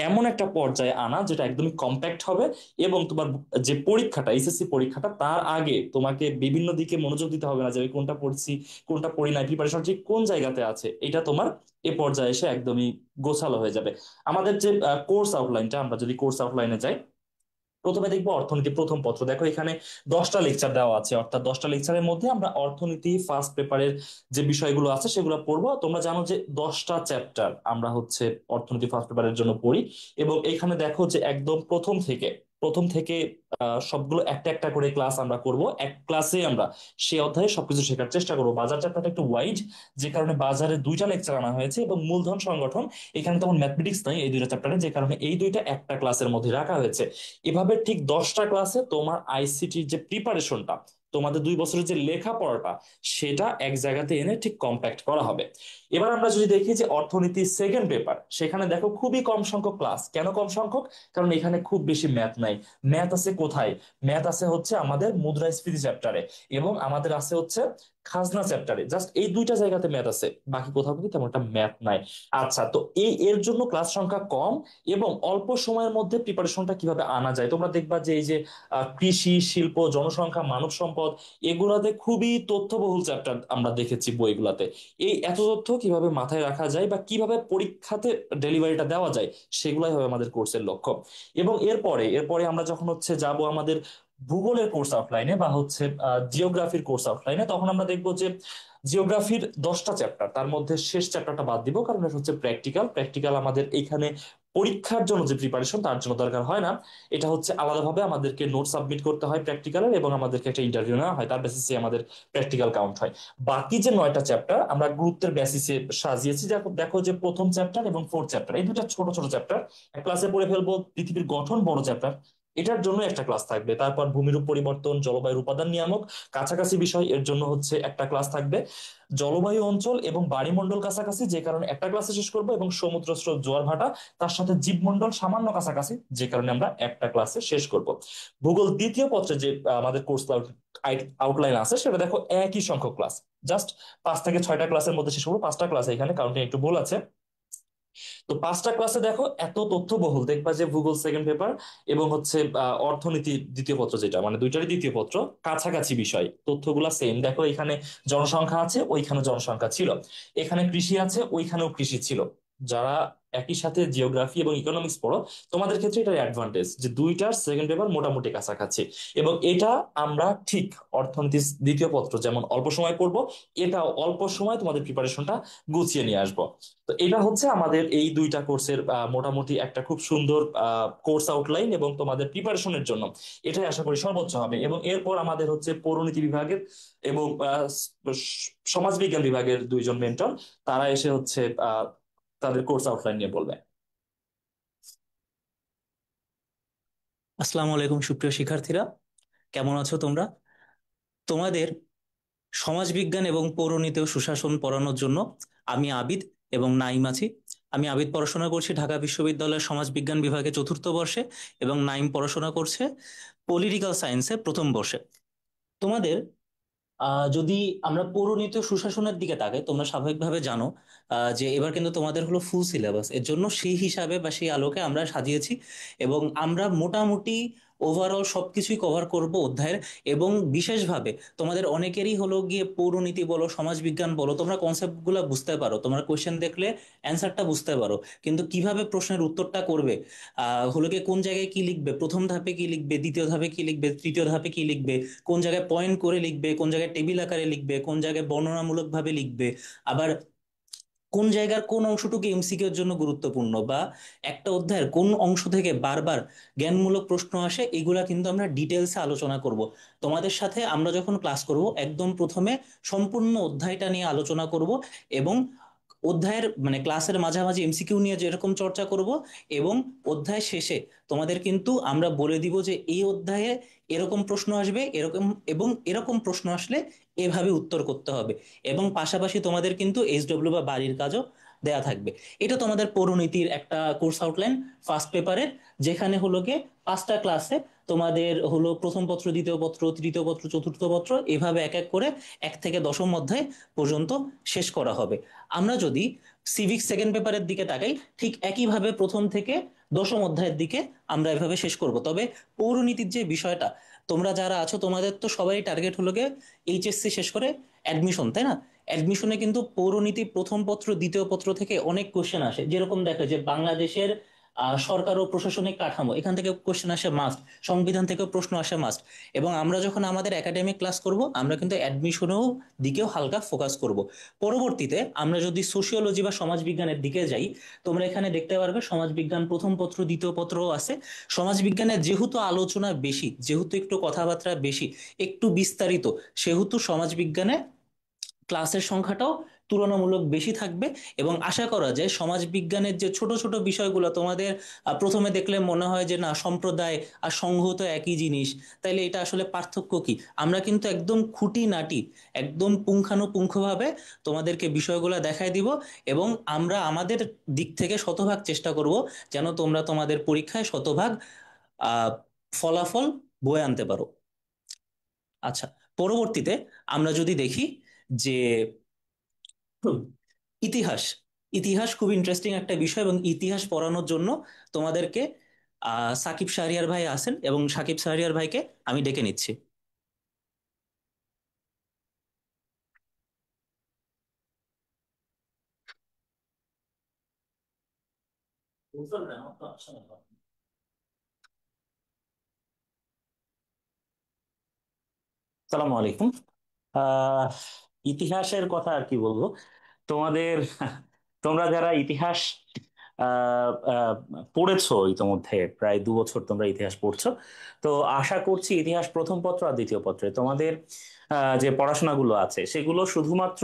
এমন একটা পর্যায়ে আনা যেটা একদমই কম্প্যাক্ট হবে, এবং তোমার যে পরীক্ষাটা, এইচএসসি পরীক্ষাটা, তার আগে তোমাকে বিভিন্ন দিকে মনোযোগ দিতে হবে না যে আমি কোনটা পড়ছি কোনটা পড়ি নাই, প্রিপারেশন ঠিক কোন জায়গাতে আছে, এটা তোমার এ পর্যায়ে এসে একদমই গোছালো হয়ে যাবে। আমাদের যে কোর্স আউটলাইনটা, আমরা যদি কোর্স আউটলাইনে যাই, প্রথমে দেখবো অর্থনীতি প্রথম পত্র। দেখো এখানে 10টা লেকচার দেওয়া আছে, অর্থাৎ 10টা লেকচারের মধ্যে আমরা অর্থনীতি ফার্স্ট পেপারের যে বিষয়গুলো আছে সেগুলো পড়বো। তোমরা জানো যে 10টা চ্যাপ্টার আমরা হচ্ছে অর্থনীতি ফার্স্ট পেপারের জন্য পড়ি, এবং এখানে দেখো যে একদম প্রথম থেকে সবগুলো একটা একটা করে ক্লাস আমরা করব। এক ক্লাসে আমরা সে অধ্যায়ে সবকিছু শেখার চেষ্টা করবো। বাজার চ্যাপ্টারটা একটু ওয়াইড, যে কারণে বাজারে 2টা লেকচার আনা হয়েছে, এবং মূলধন সংগঠন এখানে তেমন ম্যাথমেটিক্স নাই এই 2টা চ্যাপ্টারে, যে কারণে এই 2টা একটা ক্লাসের মধ্যে রাখা হয়েছে। এভাবে ঠিক 10টা ক্লাসে তোমার আইসিটির যে প্রিপারেশনটা, তোমাদের 2 বছরের যে লেখাপড়াটা, সেটা এক জায়গাতে এনে ঠিক কম্প্যাক্ট করা হবে। এবার আমরা যদি দেখি যে অর্থনীতি সেকেন্ড পেপার, সেখানে দেখো খুবই কম সংখ্যক ক্লাস। কেন কম সংখ্যক? কারণ এখানে খুব বেশি ম্যাথ নাই। ম্যাথ আছে কোথায়? ম্যাথ আছে হচ্ছে আমাদের মুদ্রাস্ফীতি চ্যাপ্টারে, এবং আমাদের আছে হচ্ছে খাজনা চ্যাপ্টারে। জাস্ট এই 2টা জায়গাতে ম্যাথ আছে, বাকি কোথাও কিন্তু তেমন একটা ম্যাথ নাই। আচ্ছা, তো এর জন্য ক্লাস সংখ্যা কম, এবং অল্প সময়ের মধ্যে প্রিপারেশনটা কিভাবে আনা যায়। তোমরা দেখবা যে এই যে কৃষি, শিল্প, জনসংখ্যা, মানব সম্পদ, এগুলাতে খুবই তথ্যবহুল চ্যাপ্টার আমরা দেখেছি বইগুলাতে। এই এত তথ্য কিভাবে মাথায় রাখা যায় বা কিভাবে পরীক্ষাতে ডেলিভারিটা দেওয়া যায়, সেগুলাই হবে আমাদের কোর্সের লক্ষ্য। এবং এরপরে আমরা যখন হচ্ছে যাব আমাদের ভূগোলের কোর্স আউটলাইনে বা হচ্ছে জিওগ্রাফির কোর্স আউটলাইনে, তখন আমরা দেখবো যে জিওগ্রাফির 10টা চ্যাপ্টার, তার মধ্যে শেষ চ্যাপ্টারটা বাদ দিব, কারণ এটা হচ্ছে প্র্যাকটিক্যাল। প্র্যাকটিক্যাল আমাদের এখানে পরীক্ষার জন্য যে প্রিপারেশন তার জন্য দরকার হয় না, এটা হচ্ছে আলাদাভাবে আমাদেরকে নোট সাবমিট করতে হয় প্র্যাকটিক্যালের, এবং আমাদেরকে একটা ইন্টারভিউ নেওয়া হয়, তার বেসিসে আমাদের প্র্যাকটিক্যাল কাউন্ট হয়। বাকি যে 9টা চ্যাপ্টার আমরা গুরুত্বের বেসিসে সাজিয়েছি। দেখো দেখো যে প্রথম চ্যাপ্টার এবং ফোর্থ চ্যাপ্টার, এই দুটা ছোট ছোট চ্যাপ্টার এক ক্লাসে পড়ে ফেলবো। পৃথিবীর গঠন বড় চ্যাপ্টার, এটার জন্য একটা ক্লাস থাকবে। তারপর ভূমিরূপ পরিবর্তন, জলবায়ুর উপাদান নিয়ামক, কাছাকাছি বিষয়, এর জন্য হচ্ছে একটা ক্লাস থাকবে। জলবায়ু অঞ্চল এবং বাড়িমণ্ডল কাছাকাছি, যে কারণে একটা ক্লাসে শেষ করব, এবং সমুদ্র স্রোত, জোয়ার ভাটা, তার সাথে জীবমণ্ডল সামান্য কাছাকাছি, যে কারণে আমরা একটা ক্লাসে শেষ করব। ভূগোল দ্বিতীয় পত্রে যে আমাদের কোর্স আউটলাইন আছে, সেটা দেখো একই সংখ্যক ক্লাস, জাস্ট 5 থেকে 6টা ক্লাসের মধ্যে শেষ করবো। 5টা ক্লাস, এখানে কাউন্টিং একটু ভুল আছে। তো 5টা ক্লাসে দেখো এত তথ্যবহুল, দেখবা যে ভূগোল সেকেন্ড পেপার এবং হচ্ছে অর্থনীতি দ্বিতীয় পত্র, যেটা মানে দুইটারই দ্বিতীয় পত্র, কাছাকাছি বিষয়, তথ্যগুলা সেম। দেখো এখানে জনসংখ্যা আছে, ওইখানে জনসংখ্যা ছিল। এখানে কৃষি আছে, ওইখানেও কৃষি ছিল। যারা একই সাথে জিওগ্রাফি এবং ইকোনমিক্স পড়ো, তোমাদের ক্ষেত্রে এটার অ্যাডভান্টেজ যে দুইটার সেকেন্ড পেপার মোটামুটি কাছাকাছি। এবং এটা আমরা ঠিক অর্থনীতি দ্বিতীয় পত্র যেমন অল্প সময় পড়বো, এটা অল্প সময় তোমাদের প্রিপারেশনটা গুছিয়ে নিয়ে আসবো। তো এটা হচ্ছে আমাদের এই দুইটা কোর্সের মোটামুটি একটা খুব সুন্দর কোর্স আউটলাইন, এবং তোমাদের প্রিপারেশনের জন্য এটাই আশা করি সর্বোচ্চ হবে। এবং এরপর আমাদের হচ্ছে পৌরনীতি বিভাগের এবং সমাজবিজ্ঞান বিভাগের দুইজন মেন্টর, তারা এসে হচ্ছে তাদের কোর্স আউটলাইন নিয়ে বলবে। আসসালামু আলাইকুম সুপ্রিয় শিক্ষার্থীরা, কেমন আছো তোমরা? তোমাদের সমাজবিজ্ঞান এবং পৌরনীতি ও সুশাসন পড়ানোর জন্য আমি আবিদ এবং নাইম আছি। আমি আবিদ পড়াশোনা করছি ঢাকা বিশ্ববিদ্যালয়ের সমাজবিজ্ঞান বিভাগে চতুর্থ বর্ষে, এবং নাইম পড়াশোনা করছে পলিটিক্যাল সায়েন্সে প্রথম বর্ষে। তোমাদের যদি আমরা পৌরনীতি ও সুশাসনের দিকে তাকাই, তোমরা স্বাভাবিকভাবে জানো যে এবার কিন্তু তোমাদের হলো ফুল সিলেবাস। এর জন্য সেই হিসাবে বা সেই আলোকে আমরা সাজিয়েছি, এবং আমরা মোটামুটি ওভারঅল সবকিছুই কভার করব অধ্যায়ের। এবং বিশেষভাবে তোমাদের অনেকেরই হলো গিয়ে পৌরনীতি বলো, সমাজবিজ্ঞান বলো, তোমরা কনসেপ্টগুলো বুঝতে পারো, তোমরা কোশ্চেন দেখলে অ্যান্সারটা বুঝতে পারো, কিন্তু কিভাবে প্রশ্নের উত্তরটা করবে, হলো গিয়ে কোন জায়গায় কি লিখবে, প্রথম ধাপে কি লিখবে, দ্বিতীয় ধাপে কি লিখবে, তৃতীয় ধাপে কি লিখবে, কোন জায়গায় পয়েন্ট করে লিখবে, কোন জায়গায় টেবিল আকারে লিখবে, কোন জায়গায় বর্ণনামূলক ভাবে লিখবে, আবার কোন জায়গার কোন অংশটুকু এমসিকিউ এর জন্য গুরুত্বপূর্ণ, বা একটা অধ্যায়ের কোন অংশ থেকে বারবার জ্ঞানমূলক প্রশ্ন আসে, এগুলা কিন্তু আমরা ডিটেলসে আলোচনা করব। তোমাদের সাথে আমরা যখন ক্লাস করব, একদম প্রথমে সম্পূর্ণ অধ্যায়টা নিয়ে আলোচনা করব, এবং অধ্যায়ের মানে ক্লাসের মাঝামাঝি এমসিকিউ নিয়ে যেরকম চর্চা করব, এবং অধ্যায় শেষে তোমাদের কিন্তু আমরা বলে দিব যে এই অধ্যায়ে এরকম প্রশ্ন আসবে, এরকম এবং এরকম প্রশ্ন আসলে এভাবে উত্তর করতে হবে। এবং পাশাপাশি তোমাদের কিন্তু এইচডব্লিউ বা বাড়ির কাজও দেয়া থাকবে। এটা তোমাদের পৌরনীতির একটা কোর্স আউটলাইন ফার্স্ট পেপারের, যেখানে হলো গিয়ে 5টা ক্লাসে তোমাদের হলো প্রথম পত্র, দ্বিতীয় পত্র, তৃতীয় পত্র, চতুর্থ পত্র, এভাবে এক এক করে 1 থেকে 10ম অধ্যায় পর্যন্ত শেষ করা হবে। আমরা যদি সিভিক সেকেন্ড পেপারের দিকে তাকাই, ঠিক একইভাবে প্রথম থেকে 10ম অধ্যায়ের দিকে আমরা এভাবে শেষ করব। তবে পৌরনীতির যে বিষয়টা, তোমরা যারা আছো তোমাদের তো সবাই টার্গেট হলো গিয়ে এইচএসসি শেষ করে অ্যাডমিশন, তাই না? অ্যাডমিশনে কিন্তু পৌরনীতি প্রথম পত্র, দ্বিতীয় পত্র থেকে অনেক কোশ্চেন আসে। যেরকম দেখো যে বাংলাদেশের সরকার ও প্রশাসনিক কাঠামো, এখান থেকে কোশ্চেন আসে মাস্ট। সংবিধান থেকেও প্রশ্ন আসে মাস্ট। এবং আমরা যখন আমাদের একাডেমিক ক্লাস করব, আমরা কিন্তু অ্যাডমিশনেও দিকেও হালকা ফোকাস করব। পরবর্তীতে আমরা যদি সোশিওলজি বা সমাজবিজ্ঞানের দিকে যাই, তোমরা এখানে দেখতে পারবে সমাজবিজ্ঞান প্রথম পত্র, দ্বিতীয় পত্রও আছে। সমাজবিজ্ঞানে যেহেতু আলোচনা বেশি, যেহেতু একটু কথাবার্তা বেশি, একটু বিস্তারিত, সেহেতু সমাজবিজ্ঞানে ক্লাসের সংখ্যাটাও তুলনামূলক বেশি থাকবে। এবং আশা করা যায় সমাজবিজ্ঞানের যে ছোট ছোট বিষয়গুলো তোমাদের প্রথমে দেখলে মনে হয় যে না, সম্প্রদায় আর সংঘ তো একই জিনিস, তাইলে এটা আসলে পার্থক্য কি, আমরা কিন্তু একদম খুঁটিনাটি, একদম পুঙ্খানুপুঙ্খভাবে তোমাদেরকে বিষয়গুলো দেখায় দিব। এবং আমরা আমাদের দিক থেকে শতভাগ চেষ্টা করব যেন তোমরা তোমাদের পরীক্ষায় শতভাগ আহ ফলাফল বয়ে আনতে পারো। আচ্ছা, পরবর্তীতে আমরা যদি দেখি যে হুম, ইতিহাস। ইতিহাস খুব ইন্টারেস্টিং একটা বিষয়, এবং ইতিহাস পড়ানোর জন্য তোমাদেরকে সাকিব শাহরিয়ার ভাই আছেন, এবং সাকিব শাহরিয়ার ভাইকে আমি ডেকে নিচ্ছি। সালামু আলাইকুম। আহ ইতিহাসের কথা আর কি বলবো তোমাদের। তোমরা যারা ইতিহাস পড়েছো ইতোমধ্যে, প্রায় 2 বছর তোমরা ইতিহাস পড়ছো, তো আশা করছি ইতিহাস প্রথম পত্র আর দ্বিতীয় পত্রে তোমাদের যে পড়াশোনাগুলো আছে সেগুলো শুধুমাত্র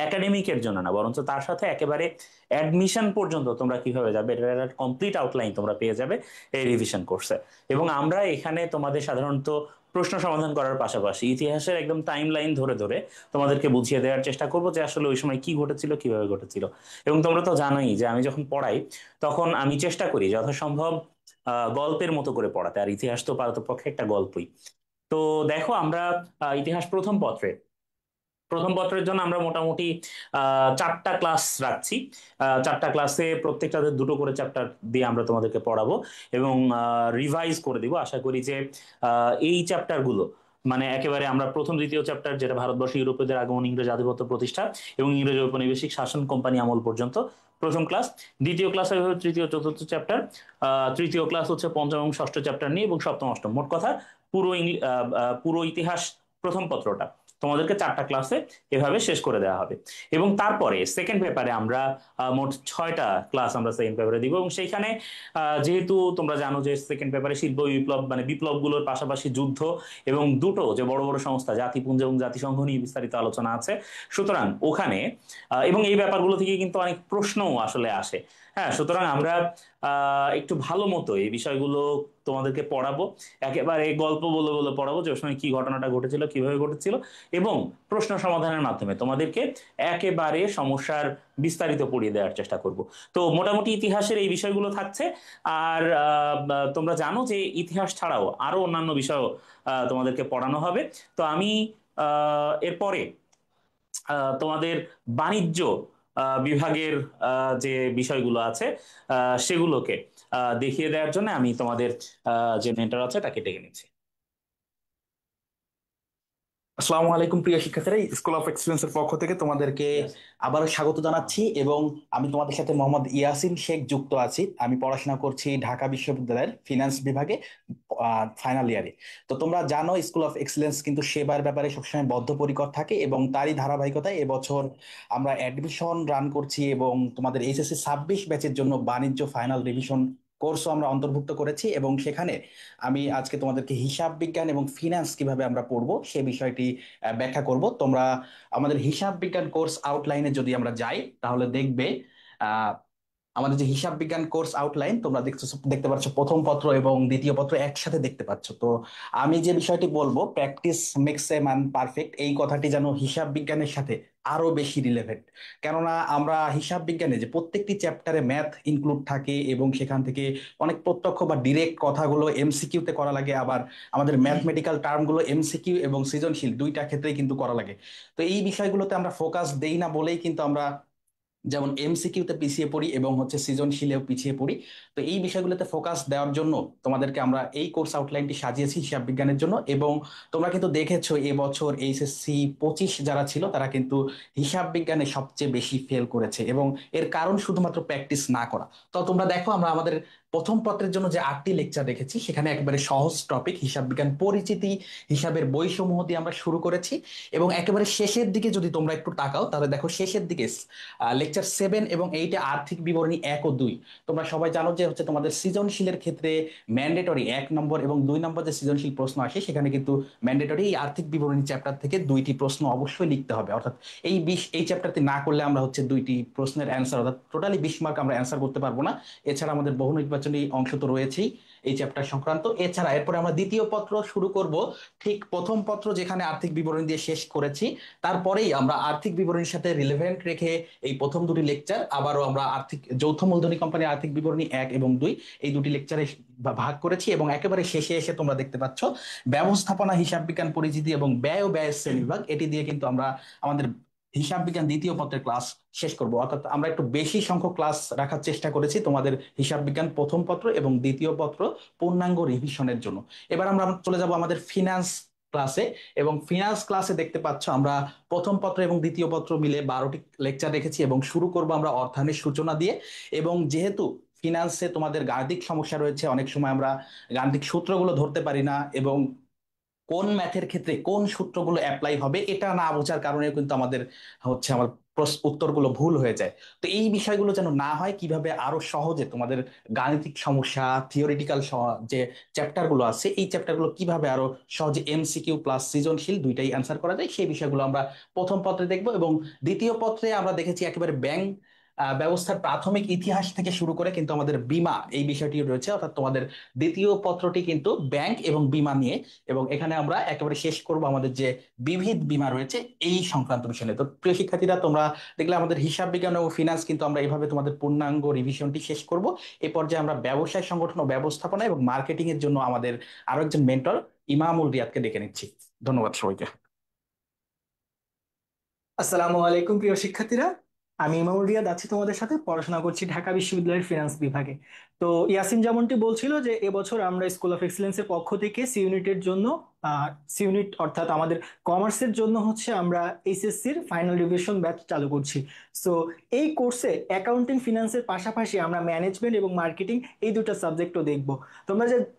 একাডেমিকের জন্য না, বরঞ্চ তার সাথে একেবারে অ্যাডমিশন পর্যন্ত তোমরা কিভাবে যাবে এটার কমপ্লিট আউটলাইন তোমরা পেয়ে যাবে এই রিভিশন কোর্সে। এবং আমরা এখানে তোমাদের সাধারণত প্রশ্ন সমাধান করার পাশাপাশি ইতিহাসের একদম টাইম লাইন ধরে ধরে তোমাদেরকে বুঝিয়ে দেওয়ার চেষ্টা করবো যে আসলে ওই সময় কি ঘটেছিল, কিভাবে ঘটেছিল। এবং তোমরা তো জানোই যে আমি যখন পড়াই তখন আমি চেষ্টা করি যথাসম্ভব গল্পের মতো করে পড়াতে, আর ইতিহাস তো পারতপক্ষে একটা গল্পই। তো দেখো আমরা ইতিহাস প্রথম পত্রের জন্য আমরা মোটামুটি 4টা ক্লাস রাখছি। 4টা ক্লাসে প্রত্যেকটাতে 2টো করে চ্যাপ্টার দিয়ে আমরা তোমাদেরকে পড়াবো এবং রিভাইজ করে দিব। আশা করি যে এই চ্যাপ্টারগুলো মানে একেবারে আমরা প্রথম দ্বিতীয় চ্যাপ্টার, যেটা ভারতবর্ষে ইউরোপীয়দের আগমন, ইংরেজ আধিপত্য প্রতিষ্ঠা এবং ইংরেজ ঔপনিবেশিক শাসন কোম্পানি আমল পর্যন্ত প্রথম ক্লাস। দ্বিতীয় ক্লাস হবে তৃতীয় চতুর্থ চ্যাপ্টার। তৃতীয় ক্লাস হচ্ছে পঞ্চম এবং ষষ্ঠ চ্যাপ্টার নিয়ে, এবং সপ্তম অষ্টম। মোট কথা পুরো ইতিহাস প্রথম পত্রটা তোমাদেরকে 4টা ক্লাসে এভাবে শেষ করে দেওয়া হবে। এবং তারপরে সেকেন্ড পেপারে আমরা মোট 6টা ক্লাস আমরা সেকেন্ড পেপারে দিব। এবং সেইখানে যেহেতু তোমরা জানো যে সেকেন্ড পেপারে শিল্প বিপ্লব মানে বিপ্লবগুলোর পাশাপাশি যুদ্ধ এবং দুটো যে বড় বড় সংস্থা জাতিপুঞ্জ এবং জাতিসংঘ নিয়ে বিস্তারিত আলোচনা আছে, সুতরাং ওখানে এবং এই ব্যাপারগুলো থেকে কিন্তু অনেক প্রশ্নও আসলে আসে। হ্যাঁ, সুতরাং আমরা একটু ভালো মতো এই বিষয়গুলো তোমাদেরকে পড়াবো, একেবারে গল্প বলে বলে পড়াবো যে ওই সময় কি ঘটনাটা ঘটেছিল, কিভাবে ঘটেছিল, এবং প্রশ্ন সমাধানের মাধ্যমে তোমাদেরকে একেবারে সমস্যার বিস্তারিত পড়িয়ে দেওয়ার চেষ্টা করব। তো মোটামুটি ইতিহাসের এই বিষয়গুলো থাকছে। আর তোমরা জানো যে ইতিহাস ছাড়াও আরো অন্যান্য বিষয়ও তোমাদেরকে পড়ানো হবে। তো আমি এরপরে তোমাদের বাণিজ্য বিভাগের যে বিষয়গুলো আছে সেগুলোকে দেখিয়ে দেওয়ার জন্য আমি তোমাদের যে মেন্টর আছে তাকে ডেকে নিচ্ছি। আসসালামু আলাইকুম প্রিয় শিক্ষার্থীরা, স্কুল অফ এক্সেলেন্সের পক্ষ থেকে তোমাদেরকে আবারও স্বাগত জানাচ্ছি। এবং আমি তোমাদের সাথে মোহাম্মদ ইয়াসিন শেখ যুক্ত আছি। আমি পড়াশোনা করছি ঢাকা বিশ্ববিদ্যালয়ের ফিনান্স বিভাগে ফাইনাল ইয়ারে। তো তোমরা জানো স্কুল অফ এক্সেলেন্স কিন্তু সেবার ব্যাপারে সবসময় বদ্ধপরিকর থাকে, এবং তারই ধারাবাহিকতায় এবছর আমরা অ্যাডমিশন রান করছি এবং তোমাদের এইচএসসি 26 ব্যাচের জন্য বাণিজ্য ফাইনাল রিভিশন কোর্সও আমরা অন্তর্ভুক্ত করেছি। এবং সেখানে আমি আজকে তোমাদেরকে হিসাব বিজ্ঞান এবং ফিনান্স কিভাবে আমরা পড়বো সে বিষয়টি ব্যাখ্যা করব। তোমরা আমাদের হিসাব বিজ্ঞান কোর্স আউটলাইনে যদি আমরা যাই তাহলে দেখবে আহ আমাদের যে হিসাব বিজ্ঞান কোর্স আউটলাইন তোমরা দেখতে পাচ্ছ প্রথম পত্র এবং দ্বিতীয় পত্র একসাথে দেখতে পাচ্ছ। তো আমি যে বিষয়টি বলবো, practice makes a man perfect, এই কথাটি যেন হিসাব বিজ্ঞানের সাথে আরো বেশি রিলেভেন্ট। কেননা আমরা হিসাব বিজ্ঞানে যে প্রত্যেকটি চ্যাপ্টারে ম্যাথ ইনক্লুড থাকে এবং সেখান থেকে অনেক প্রত্যক্ষ বা ডিরেক্ট কথাগুলো এমসিকিউতে করা লাগে, আবার আমাদের ম্যাথমেটিক্যাল টার্মগুলো এমসিকিউ এবং সৃজনশীল দুইটা ক্ষেত্রেই কিন্তু করা লাগে। তো এই বিষয়গুলোতে আমরা ফোকাস দেই না বলেই কিন্তু আমরা যেমন এমসিকিউতে পিছিয়ে পড়ি এবং সৃজনশীলেও পিছিয়ে পড়ি। তো এই বিষয়গুলোতে ফোকাস দেওয়ার জন্য তোমাদেরকে আমরা এই কোর্স আউটলাইনটি সাজিয়েছি হিসাব বিজ্ঞানের জন্য। এবং তোমরা কিন্তু দেখেছো এবছর এইচএসসি 25 যারা ছিল তারা কিন্তু হিসাব বিজ্ঞানে সবচেয়ে বেশি ফেল করেছে, এবং এর কারণ শুধুমাত্র প্র্যাকটিস না করা। তো তোমরা দেখো আমরা আমাদের প্রথম পত্রের জন্য যে 8টি লেকচার রেখেছি সেখানে একেবারে সহজ টপিক হিসাব বিজ্ঞান পরিচিতি, হিসাবের বইসমূহ দিয়ে আমরা শুরু করেছি। এবং একেবারে শেষের দিকে যদি তোমরা একটু তাকাও তাহলে দেখো শেষের দিকে লেকচার 7 এবং 8 আর্থিক বিবরণী 1 ও 2। তোমরা সবাই জানো যে তোমাদের সৃজনশীলের ক্ষেত্রে ম্যান্ডেটরি 1 নম্বর এবং 2 নম্বর যে সৃজনশীল প্রশ্ন আসে সেখানে কিন্তু ম্যান্ডেটরি এই আর্থিক বিবরণী চ্যাপ্টার থেকে 2টি প্রশ্ন অবশ্যই লিখতে হবে। অর্থাৎ এই চ্যাপ্টারটি না করলে আমরা 2টি প্রশ্নের অ্যান্সার অর্থাৎ টোটালি 20 মার্ক আমরা অ্যান্সার করতে পারবো না। এছাড়া আমাদের বহু নির্বাচনী অংশ তো রয়েছেই এই চ্যাপ্টার সংক্রান্ত। এছাড়া এরপরে আমরা দ্বিতীয় পত্র শুরু করব ঠিক প্রথম পত্র যেখানে আর্থিক বিবরণী দিয়ে শেষ করেছি, তারপরেই আমরা আর্থিক বিবরণীর সাথে রিলেভেন্ট রেখে এই প্রথম 2টি লেকচার আবারও আমরা যৌথ মূলধনী কোম্পানির আর্থিক বিবরণী 1 এবং 2 এই 2টি লেকচারে ভাগ করেছি। এবং একেবারে শেষে এসে তোমরা দেখতে পাচ্ছ ব্যবস্থাপনা, হিসাব বিজ্ঞান পরিচিতি এবং ব্যয় ও ব্যয়ের শ্রেণীবিভাগ, এটি দিয়ে কিন্তু আমরা আমাদের হিসাব বিজ্ঞান দ্বিতীয় পত্রের ক্লাস শেষ করব। অর্থাৎ আমরা একটু বেশি সংখ্যক ক্লাস রাখার চেষ্টা করেছি তোমাদের হিসাব বিজ্ঞান প্রথম পত্র এবং দ্বিতীয় পত্র পূর্ণাঙ্গ রিভিশনের জন্য। এবার আমরা চলে যাব আমাদের ফিনান্স ক্লাসে। এবং ফিনান্স ক্লাসে দেখতে পাচ্ছ আমরা প্রথম পত্র এবং দ্বিতীয় পত্র মিলে 12টি লেকচার রেখেছি এবং শুরু করব আমরা অর্থায়নের সূচনা দিয়ে। এবং যেহেতু ফিনান্সে তোমাদের গাণিতিক সমস্যা রয়েছে, অনেক সময় আমরা গাণিতিক সূত্রগুলো ধরতে পারি না এবং কোন ম্যাথের ক্ষেত্রে কোন সূত্রগুলো অ্যাপ্লাই হবে এটা না বোঝার কারণে কিন্তু আমাদের আমার উত্তরগুলো ভুল হয়ে যায়। তো এই বিষয়গুলো যেন না হয়, কিভাবে আরো সহজে তোমাদের গাণিতিক সমস্যা, থিওরিটিক্যাল যে চ্যাপ্টার গুলো আছে এই চ্যাপ্টার গুলো কিভাবে আরো সহজে এমসিকিউ প্লাস সৃজনশীল দুইটাই অ্যান্সার করা যায়, সেই বিষয়গুলো আমরা প্রথম পত্রে দেখবো। এবং দ্বিতীয় পত্রে আমরা দেখেছি একেবারে ব্যাংক ব্যবস্থার প্রাথমিক ইতিহাস থেকে শুরু করে কিন্তু আমাদের বীমা এই বিষয়টি রয়েছে, অর্থাৎ তোমাদের দ্বিতীয় পত্রটি কিন্তু ব্যাংক এবং বীমা নিয়ে। এবং এখানে আমরা একেবারে শেষ করব আমাদের যে বিবিধ বীমা রয়েছে এই সংক্রান্ত বিষয় নিয়ে। তো প্রিয় শিক্ষার্থীরা, তোমরা দেখলে আমাদের হিসাব বিজ্ঞান ও ফিনান্স কিন্তু আমরা এইভাবে তোমাদের পূর্ণাঙ্গ রিভিশনটি শেষ করব। এই পর্যায়ে আমরা ব্যবসায় সংগঠন ও ব্যবস্থাপনা এবং মার্কেটিং এর জন্য আমাদের আরো একজন মেন্টর ইমামুল রিয়াদকে ডেকে নিচ্ছি। ধন্যবাদ সবাইকে। আসসালামু আলাইকুম প্রিয় শিক্ষার্থীরা, আমি ইমামুল রিয়াদ আছি তোমাদের সাথে, পড়াশোনা করছি ঢাকা বিশ্ববিদ্যালয়ের ফিনান্স বিভাগে। তো ইয়াসিন যেমনটি বলছিল যে এবছর আমরা স্কুল অফ এক্সেলেন্সের পক্ষ থেকে সি ইউনিটের জন্য সি ইউনিট অর্থাৎ আমাদের কমার্সের জন্য হচ্ছে আমরা এইচএসসির ফাইনাল রিভিশন ব্যাচ চালু করছি। সো এই কোর্সে অ্যাকাউন্টিং ফিনান্সের পাশাপাশি আমরা ম্যানেজমেন্ট এবং মার্কেটিং এই দুটো সাবজেক্টও দেখব।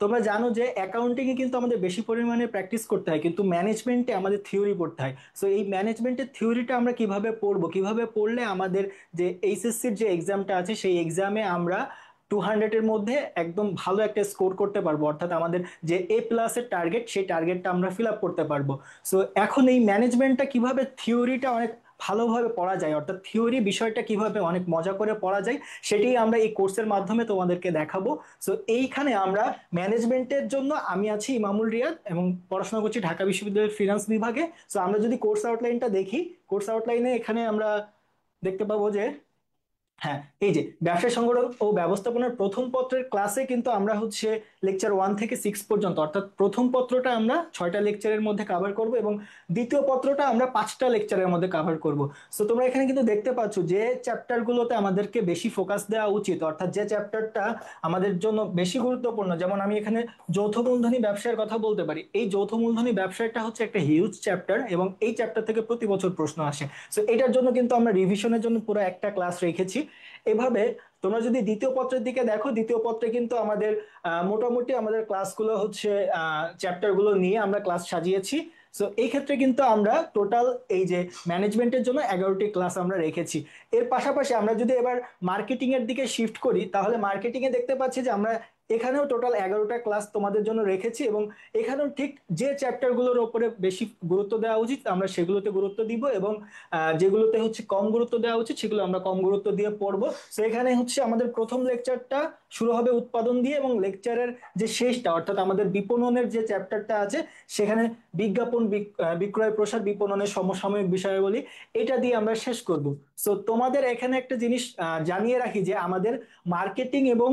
তোমরা জানো যে অ্যাকাউন্টিং এ কিন্তু আমাদের বেশি পরিমাণে প্র্যাকটিস করতে হয়, কিন্তু ম্যানেজমেন্টে আমাদের থিওরি পড়তে হয়। সো এই ম্যানেজমেন্টের থিওরিটা আমরা কিভাবে পড়বো, কিভাবে পড়লে আমাদের যে এইচএসসির যে এক্সামটা আছে সেই এক্সামে আমরা 200-এর মধ্যে একদম ভালো একটা স্কোর করতে পারবো, অর্থাৎ আমাদের যে এ প্লাসের টার্গেট সেই টার্গেটটা আমরা ফিল আপ করতে পারবো। সো এখন এই ম্যানেজমেন্টটা কিভাবে থিওরিটা অনেক ভালোভাবে পড়া যায়, অর্থাৎ থিওরি বিষয়টা কিভাবে অনেক মজা করে পড়া যায়, সেটি আমরা এই কোর্সের মাধ্যমে তোমাদেরকে দেখাবো। সো এইখানে আমরা ম্যানেজমেন্টের জন্য আমি আছি ইমামুল রিয়াদ এবং পড়াশোনা করছি ঢাকা বিশ্ববিদ্যালয়ের ফিনান্স বিভাগে। সো আমরা যদি কোর্স আউটলাইনটা দেখি, কোর্স আউটলাইনে এখানে আমরা দেখতে পাবো যে হ্যাঁ, এই যে ব্যবসা সংগঠন ও ব্যবস্থাপনার প্রথম পত্রের ক্লাসে কিন্তু আমরা হচ্ছে লেকচার 1 থেকে 6 পর্যন্ত, অর্থাৎ প্রথম পত্রটা আমরা 6টা লেকচারের মধ্যে কভার করব এবং দ্বিতীয় পত্রটা আমরা 5টা লেকচারের মধ্যে কভার করব। সো তোমরা এখানে কিন্তু দেখতে পাচ্ছ যে চ্যাপ্টারগুলোতে আমাদেরকে বেশি ফোকাস দেওয়া উচিত, অর্থাৎ যে চ্যাপ্টারটা আমাদের জন্য বেশি গুরুত্বপূর্ণ। যেমন আমি এখানে যৌথ মূলধনী ব্যবসার কথা বলতে পারি। এই যৌথ মূলধনী ব্যবসাটা হচ্ছে একটা হিউজ চ্যাপ্টার এবং এই চ্যাপ্টার থেকে প্রতি বছর প্রশ্ন আসে। সো এটার জন্য কিন্তু আমরা রিভিশনের জন্য পুরো একটা ক্লাস রেখেছি। এভাবে তোমরা যদি দ্বিতীয় পত্রের দিকে দেখো, দ্বিতীয় পত্রে কিন্তু আমাদের মোটামুটি আমাদের ক্লাসগুলো হচ্ছে চ্যাপ্টারগুলো নিয়ে আমরা ক্লাস সাজিয়েছি। সো এই ক্ষেত্রে কিন্তু আমরা টোটাল এই যে ম্যানেজমেন্টের জন্য 11টি ক্লাস আমরা রেখেছি। এর পাশাপাশি আমরা যদি এবার মার্কেটিং এর দিকে শিফট করি, তাহলে মার্কেটিং এ দেখতে পাচ্ছি যে আমরা এখানেও টোটাল 11টা ক্লাস তোমাদের জন্য রেখেছি এবং এখানেও ঠিক যে চ্যাপ্টারগুলোর উপরে বেশি গুরুত্ব দেওয়া উচিত আমরা সেগুলোতে গুরুত্ব দিব এবং যেগুলোতে হচ্ছে কম গুরুত্ব দেওয়া উচিত সেগুলো আমরা কম গুরুত্ব দিয়ে পড়বো। তো এখানে হচ্ছে আমাদের প্রথম লেকচারটা শুরু হবে উৎপাদন দিয়ে এবং লেকচারের যে শেষটা অর্থাৎ আমাদের বিপণনের যে চ্যাপ্টারটা আছে সেখানে বিজ্ঞাপন, বিক্রয়, প্রসার, বিপণনের সমসাময়িক বিষয়াবলী, এটা দিয়ে আমরা শেষ করব। সো তোমাদের এখানে একটা জিনিস জানিয়ে রাখি যে আমাদের মার্কেটিং এবং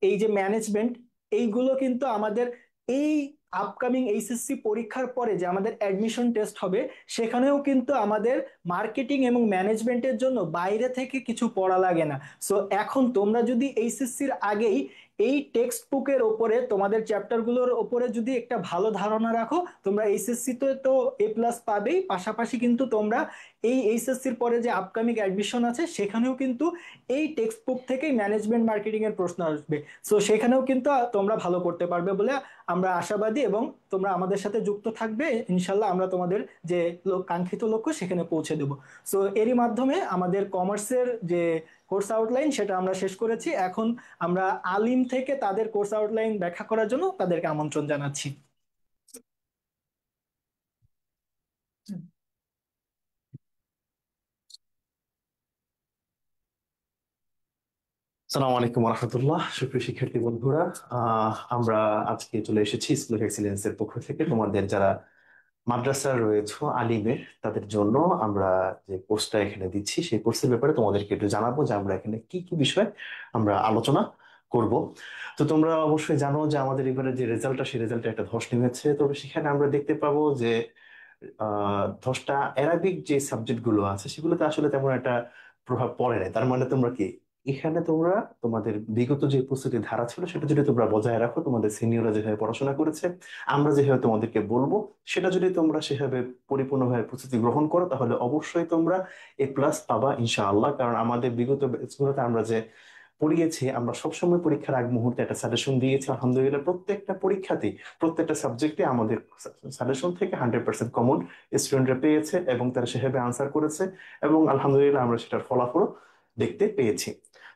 এই যে ম্যানেজমেন্ট এইগুলো কিন্তু আমাদের এই আপকামিং এইচএসসি পরীক্ষার পরে যে আমাদের অ্যাডমিশন টেস্ট হবে সেখানেও কিন্তু আমাদের মার্কেটিং এবং ম্যানেজমেন্টের জন্য বাইরে থেকে কিছু পড়া লাগে না। সো এখন তোমরা যদি এইচএসসির আগেই এই টেক্সট বুকের ওপরে তোমাদের চ্যাপ্টারগুলোর ওপরে যদি একটা ভালো ধারণা রাখো, তোমরা এইচএসসি তো এ প্লাস পাবেই, পাশাপাশি কিন্তু তোমরা এই এইচএসসির পরে যে আপকামিং অ্যাডমিশন আছে সেখানেও কিন্তু এই টেক্সট বুক থেকেই ম্যানেজমেন্ট মার্কেটিং এর প্রশ্ন আসবে। সো সেখানেও কিন্তু তোমরা ভালো করতে পারবে বলে আমরা আশাবাদী এবং তোমরা আমাদের সাথে যুক্ত থাকবে, ইনশাল্লাহ আমরা তোমাদের যে কাঙ্ক্ষিত লক্ষ্য সেখানে পৌঁছে দেব। সো এরই মাধ্যমে আমাদের কমার্সের যে কোর্স আউটলাইন সেটা আমরা শেষ করেছি। এখন আমরা আলিম থেকে তাদের কোর্স আউটলাইন ব্যাখ্যা করার জন্য তাদেরকে আমন্ত্রণ জানাচ্ছি। আসসালামু আলাইকুম রহমতুল্লাহ। সুপ্রিয় শিক্ষার্থী বন্ধুরা, আমরা আজকে চলে এসেছি স্কুল অফ এক্সিলেন্সের পক্ষ থেকে তোমাদের যারা মাদ্রাসা রয়েছে আলিমের তাদের জন্য আমরা যে কোর্সটা এখানে দিচ্ছি সেই কোর্সের ব্যাপারে তোমাদেরকে একটু জানাবো যে আমরা এখানে কি কি বিষয় আমরা আলোচনা করব। তো তোমরা অবশ্যই জানো যে আমাদের এবারে যে রেজাল্টটা সেই রেজাল্টে একটা ধস নেমেছে, তবে সেখানে আমরা দেখতে পাবো যে ধসটা অ্যারাবিক যে সাবজেক্ট গুলো আছে সেগুলোতে আসলে তেমন একটা প্রভাব পড়ে নাই। তার মানে তোমরা কি এখানে তোমরা তোমাদের বিগত যে প্রস্তুতির ধারা ছিল সেটা যদি তোমরা বজায় রাখো, তোমাদের সিনিয়ররা যেভাবে পড়াশোনা করেছে আমরা যেভাবে তোমাদেরকে বলবো সেটা যদি তোমরা সেভাবে পরিপূর্ণভাবে প্রস্তুতি গ্রহণ করো তাহলে অবশ্যই তোমরা এ প্লাস পাবা ইনশাআল্লাহ। কারণ আমাদের বিগত ব্যাচগুলোতে আমরা যে পড়িয়েছি, আমরা সবসময় পরীক্ষার আগ মুহূর্তে একটা সাজেশন দিয়েছি। আলহামদুলিল্লাহ প্রত্যেকটা পরীক্ষাতেই প্রত্যেকটা সাবজেক্টে আমাদের সাজেশন থেকে 100% কমন স্টুডেন্টরা পেয়েছে এবং তারা সেভাবে আনসার করেছে, এবং আলহামদুলিল্লাহ আমরা সেটার ফলাফল দেখতে পেয়েছি।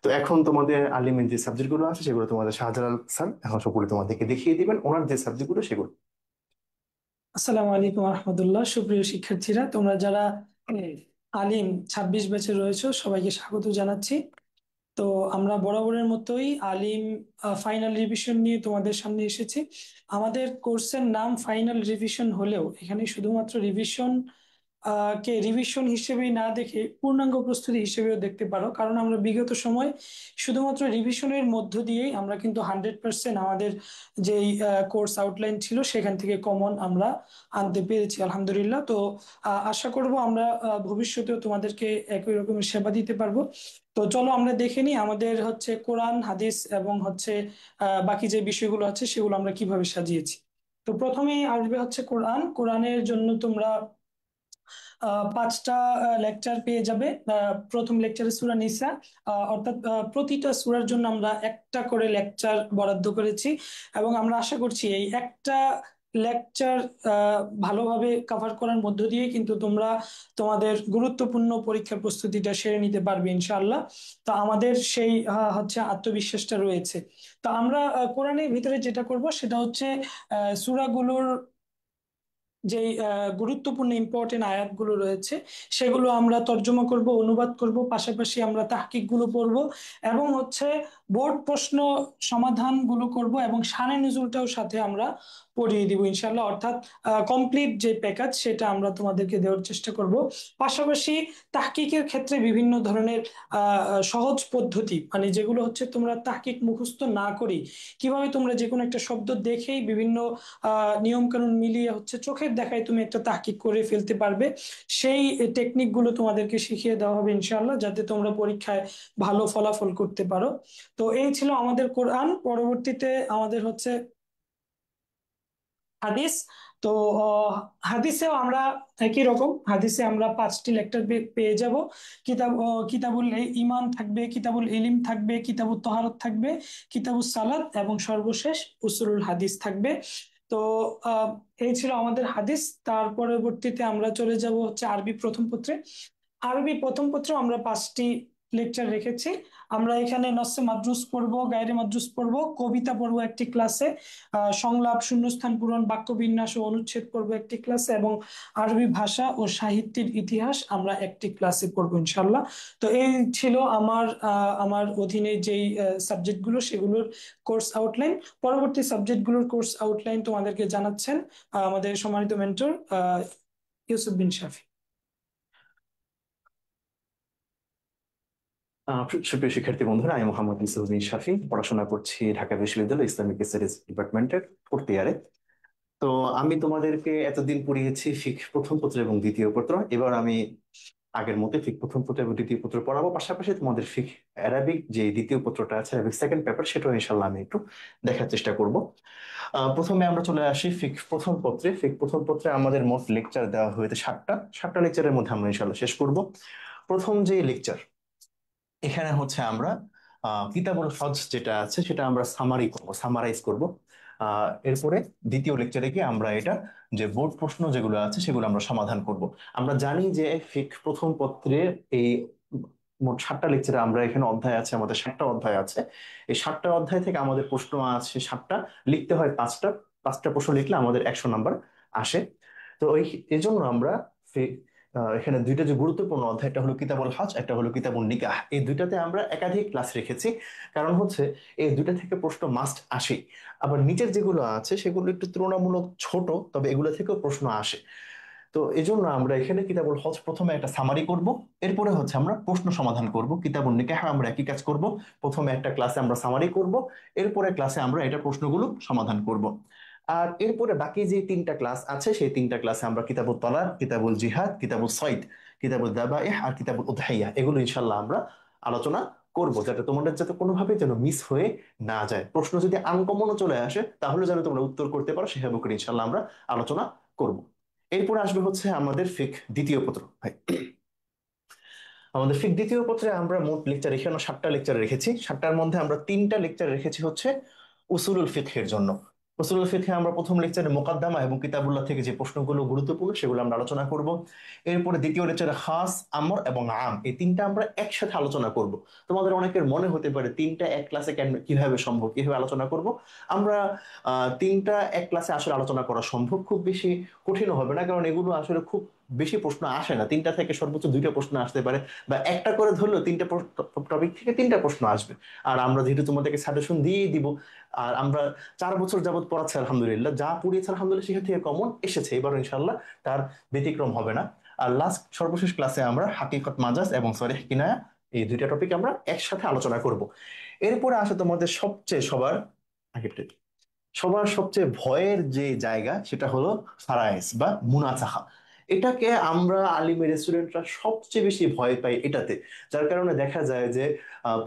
তো এখন তোমাদের আলিমের যে সাবজেক্ট গুলো আছে সেগুলো তোমাদের শাহজালাল স্যার এখন সবগুলো তোমাদেরকে দেখিয়ে দিবেন, ওনার যে সাবজেক্ট গুলো সেগুলো। আসসালামু আলাইকুম রহমতুল্লাহ। সুপ্রিয় শিক্ষার্থীরা, তোমরা যারা আলিম 26 ব্যাচে রয়েছে সবাইকে স্বাগত জানাচ্ছি। তো আমরা বরাবরের মতোই আলিম ফাইনাল রিভিশন নিয়ে তোমাদের সামনে এসেছি। আমাদের কোর্সের নাম ফাইনাল রিভিশন হলেও এখানে শুধুমাত্র রিভিশন কে রিভিশন হিসেবেই না দেখে পূর্ণাঙ্গ প্রস্তুতি হিসেবেও দেখতে পারো, কারণ আমরা বিগত সময় শুধুমাত্র রিভিশনের মধ্য দিয়েই আমরা কিন্তু 100% আমাদের যেই কোর্স আউটলাইন ছিল সেখান থেকে কমন আমরা আনতে পেরেছি আলহামদুলিল্লাহ। তো আশা করব আমরা ভবিষ্যতেও তোমাদেরকে একই রকমের সেবা দিতে পারবো। তো চলো আমরা দেখে নিই আমাদের হচ্ছে কোরআন হাদিস এবং হচ্ছে বাকি যে বিষয়গুলো আছে সেগুলো আমরা কিভাবে সাজিয়েছি। তো প্রথমেই আসবে হচ্ছে কোরআন। কোরআনের জন্য তোমরা 5টা লেকচার পেয়ে যাবে। প্রথম লেকচারে সূরা নিসা, অর্থাৎ প্রতিটা সূরার জন্য আমরা একটা করে লেকচার বরাদ্দ করেছি এবং আমরা আশা করছি এই একটা লেকচার ভালোভাবে কভার করার মধ্য দিয়ে কিন্তু তোমরা তোমাদের গুরুত্বপূর্ণ পরীক্ষার প্রস্তুতিটা সেরে নিতে পারবে ইনশাআল্লাহ। তো আমাদের সেই হচ্ছে আত্মবিশ্বাসটা রয়েছে। তো আমরা কোরআনের ভিতরে যেটা করব সেটা হচ্ছে সূরাগুলোর যে গুরুত্বপূর্ণ ইম্পর্টেন্ট আয়াতগুলো রয়েছে সেগুলো আমরা তর্জমা করব, অনুবাদ করব, পাশাপাশি আমরা তাহকিক গুলো পড়ব এবং হচ্ছে বোর্ড প্রশ্ন সমাধান গুলো করব এবং শানে নজুলটাও সাথে আমরা পড়িয়ে দিব ইনশাল্লাহ। অর্থাৎ কমপ্লিট যে প্যাকেজ সেটা আমরা তোমাদেরকে দেওয়ার চেষ্টা করব। পাশাপাশি তাহকিকের ক্ষেত্রে বিভিন্ন ধরনের সহজ পদ্ধতি, মানে যেগুলো হচ্ছে তোমরা তাহকিক মুখস্থ না করি কিভাবে তোমরা যে কোনো একটা শব্দ দেখেই বিভিন্ন নিয়ম কানুন মিলিয়ে হচ্ছে চোখের দেখায় তুমি একটা তাহকিক করে ফেলতে পারবে, সেই টেকনিক গুলো তোমাদেরকে শিখিয়ে দেওয়া হবে ইনশাআল্লাহ, যাতে তোমরা পরীক্ষায় ভালো ফলাফল করতে পারো। তো এই ছিল আমাদের কোরআন। পরবর্তীতে আমাদের হচ্ছে হাদিস। তো হাদিসেও আমরা একই রকম, হাদিসে আমরা 5টি লেকচার পেয়ে যাব। কিতাবুল ইমান থাকবে, কিতাবুল ইলিম থাকবে, কিতাবুল তহারত থাকবে, কিতাবুল সালাত এবং সর্বশেষ উসুলুল হাদিস থাকবে। তো এই ছিল আমাদের হাদিস। তার পরবর্তীতে আমরা চলে যাব হচ্ছে আরবি প্রথম পত্রে। আরবি প্রথম পত্রে আমরা 5টি লেকচার রেখেছি। আমরা এখানে নসে মাদ্রুস পড়বো, গায়রে মাদ্রুস পড়বো, কবিতা পড়বো একটি ক্লাসে, সংলাপ, শূন্যস্থান পূরণ, বাক্যবিন্যাস ও অনুচ্ছেদ পড়বো একটি ক্লাসে, এবং আরবি ভাষা ও সাহিত্যের ইতিহাস আমরা একটি ক্লাসে পড়বো ইনশাল্লাহ। তো এই ছিল আমার অধীনে যেই সাবজেক্ট গুলো সেগুলোর কোর্স আউটলাইন। পরবর্তী সাবজেক্ট গুলোর কোর্স আউটলাইন তোমাদেরকে জানাচ্ছেন আমাদের সম্মানিত মেন্টর ইউসুফ বিন শাফি। সুপ্রিয় শিক্ষার্থী বন্ধুরা, আমি মোহাম্মদ ইউসুফ বিন শাফি, পড়াশোনা করছি ঢাকা বিশ্ববিদ্যালয় ইসলামিক স্টাডিজ ডিপার্টমেন্টের 4th ইয়ারে। তো আমি তোমাদেরকে এতদিন পড়িয়েছি ফিক প্রথম পত্র এবং দ্বিতীয় পত্র। এবার আমি আগের মতো ফিক প্রথম পত্র এবং দ্বিতীয় পত্র পড়াবো, পাশাপাশি তোমাদের ফিক অ্যারাবিক যে দ্বিতীয় পত্রটা আছে, অ্যারাবিক সেকেন্ড পেপার, সেটাও ইনশাল্লাহ আমি একটু দেখার চেষ্টা করব। প্রথমে আমরা চলে আসি ফিক প্রথম পত্রে। ফিক প্রথম পত্রে আমাদের মোট লেকচার দেওয়া হয়েছে 7টা লেকচারের মধ্যে আমরা ইনশাল্লাহ শেষ করব। প্রথম যে লেকচার, এখানে হচ্ছে আমরা কিতাবুল হজ যেটা আছে সেটা আমরা সামারাইজ করব। এরপরে দ্বিতীয় লেকচারে গিয়ে আমরা এটা যে বোর্ড প্রশ্ন যেগুলো আছে সেগুলো আমরা সমাধান করব। আমরা জানি যে ফিক প্রথম পত্রে এই মোট 7টা লেকচারে আমরা এখানে অধ্যায় আছে, আমাদের 7টা অধ্যায় আছে। এই 7টা অধ্যায় থেকে আমাদের প্রশ্ন আছে 7টা, লিখতে হয় 5টা প্রশ্ন লিখলে আমাদের 100 নাম্বার আসে। তো এই জন্য আমরা এখানে দুইটা যে গুরুত্বপূর্ণ অধ্যায়, একটা হলো কিতাবুল হজ, একটা হলো কিতাবুল নিকাহ, এই দুইটাতে আমরা একাধিক ক্লাস রেখেছি। কারণ হচ্ছে এই দুইটা থেকে প্রশ্ন মাস্ট আসে। আবার নিচের যেগুলো আছে সেগুলো একটু তুলনামূলক ছোট, তবে এগুলো থেকেও প্রশ্ন আসে। তো এই জন্য আমরা এখানে কিতাবুল হজ প্রথমে একটা সামারি করব, এরপরে হচ্ছে আমরা প্রশ্ন সমাধান করব। কিতাবুল নিকাহ আমরা একই কাজ করব, প্রথমে একটা ক্লাসে আমরা সামারি করব, এরপরে ক্লাসে আমরা এটা প্রশ্নগুলো সমাধান করব। আর এরপরে বাকি যে 3টা ক্লাস আছে সেই 3টা ক্লাসে আমরা কিতাবুল তলাক, কিতাবুল জিহাদ, কিতাবুল সয়দ, কিতাবুল দাবাইহ আর কিতাবুল উদহাইয়া এগুলো ইনশাল্লাহ আমরা আলোচনা করব, যাতে তোমাদের যাতে কোনোভাবে যেন মিস হয়ে না যায়। প্রশ্ন যদি আনকমনও চলে আসে তাহলে যেন তোমরা উত্তর করতে পারো, সেভাবে করে ইনশাল্লাহ আমরা আলোচনা করব। এরপর আসবে হচ্ছে আমাদের ফিক দ্বিতীয় পত্র। ভাই, আমাদের ফিক দ্বিতীয় পত্রে আমরা মোট লেকচার এখানে 7টা লেকচার রেখেছি। 7টার মধ্যে আমরা 3টা লেকচার রেখেছি হচ্ছে উসুলুল ফিকহের জন্য। উসুলুল ফিকহে আমরা প্রথম লেকচারে মোকাদ্দামা এবং কিতাবুল্লাহ থেকে যে প্রশ্নগুলো গুরুত্বপূর্ণ সেগুলো আমরা আলোচনা করব। এরপরে দ্বিতীয় লেকচারে খাস, আমর এবং আম, এই 3টা আমরা একসাথে আলোচনা করব। তোমাদের অনেকের মনে হতে পারে 3টা এক ক্লাসে কিভাবে সম্ভব, কিভাবে আলোচনা করব। আমরা 3টা এক ক্লাসে আসলে আলোচনা করা সম্ভব, খুব বেশি কঠিন হবে না, কারণ এগুলো আসলে খুব বেশি প্রশ্ন আসে না। 3টা থেকে সর্বোচ্চ 2টা প্রশ্ন আসতে পারে, বা একটা করে ধরলেও 3টা টপিক থেকে 3টা প্রশ্ন আসবে। আর আমরা যেহেতু তোমাদেরকে সাজেশন দিয়েই দিব, আর আমরা 4 বছর যাবত পড়াচ্ছি আলহামদুলিল্লাহ, যা পড়িয়েছে আলহামদুলিল্লাহ সেখান থেকে কমন এসেছে, এবার ইনশাল্লাহ তার ব্যতিক্রম হবে না। আর লাস্ট সর্বশেষ ক্লাসে আমরা হাকিকত মাজাজ এবং সরিহ কিনায়া, এই 2টা টপিক আমরা একসাথে আলোচনা করব। এরপরে আসে তোমাদের সবার আগে সবার সবচেয়ে ভয়ের যে জায়গা, সেটা হলো ফারায়েজ বা মুনাজাহা। এটাকে আমরা আলিমের স্টুডেন্টরা সবচেয়ে বেশি ভয় পাই এটাতে, যার কারণে দেখা যায় যে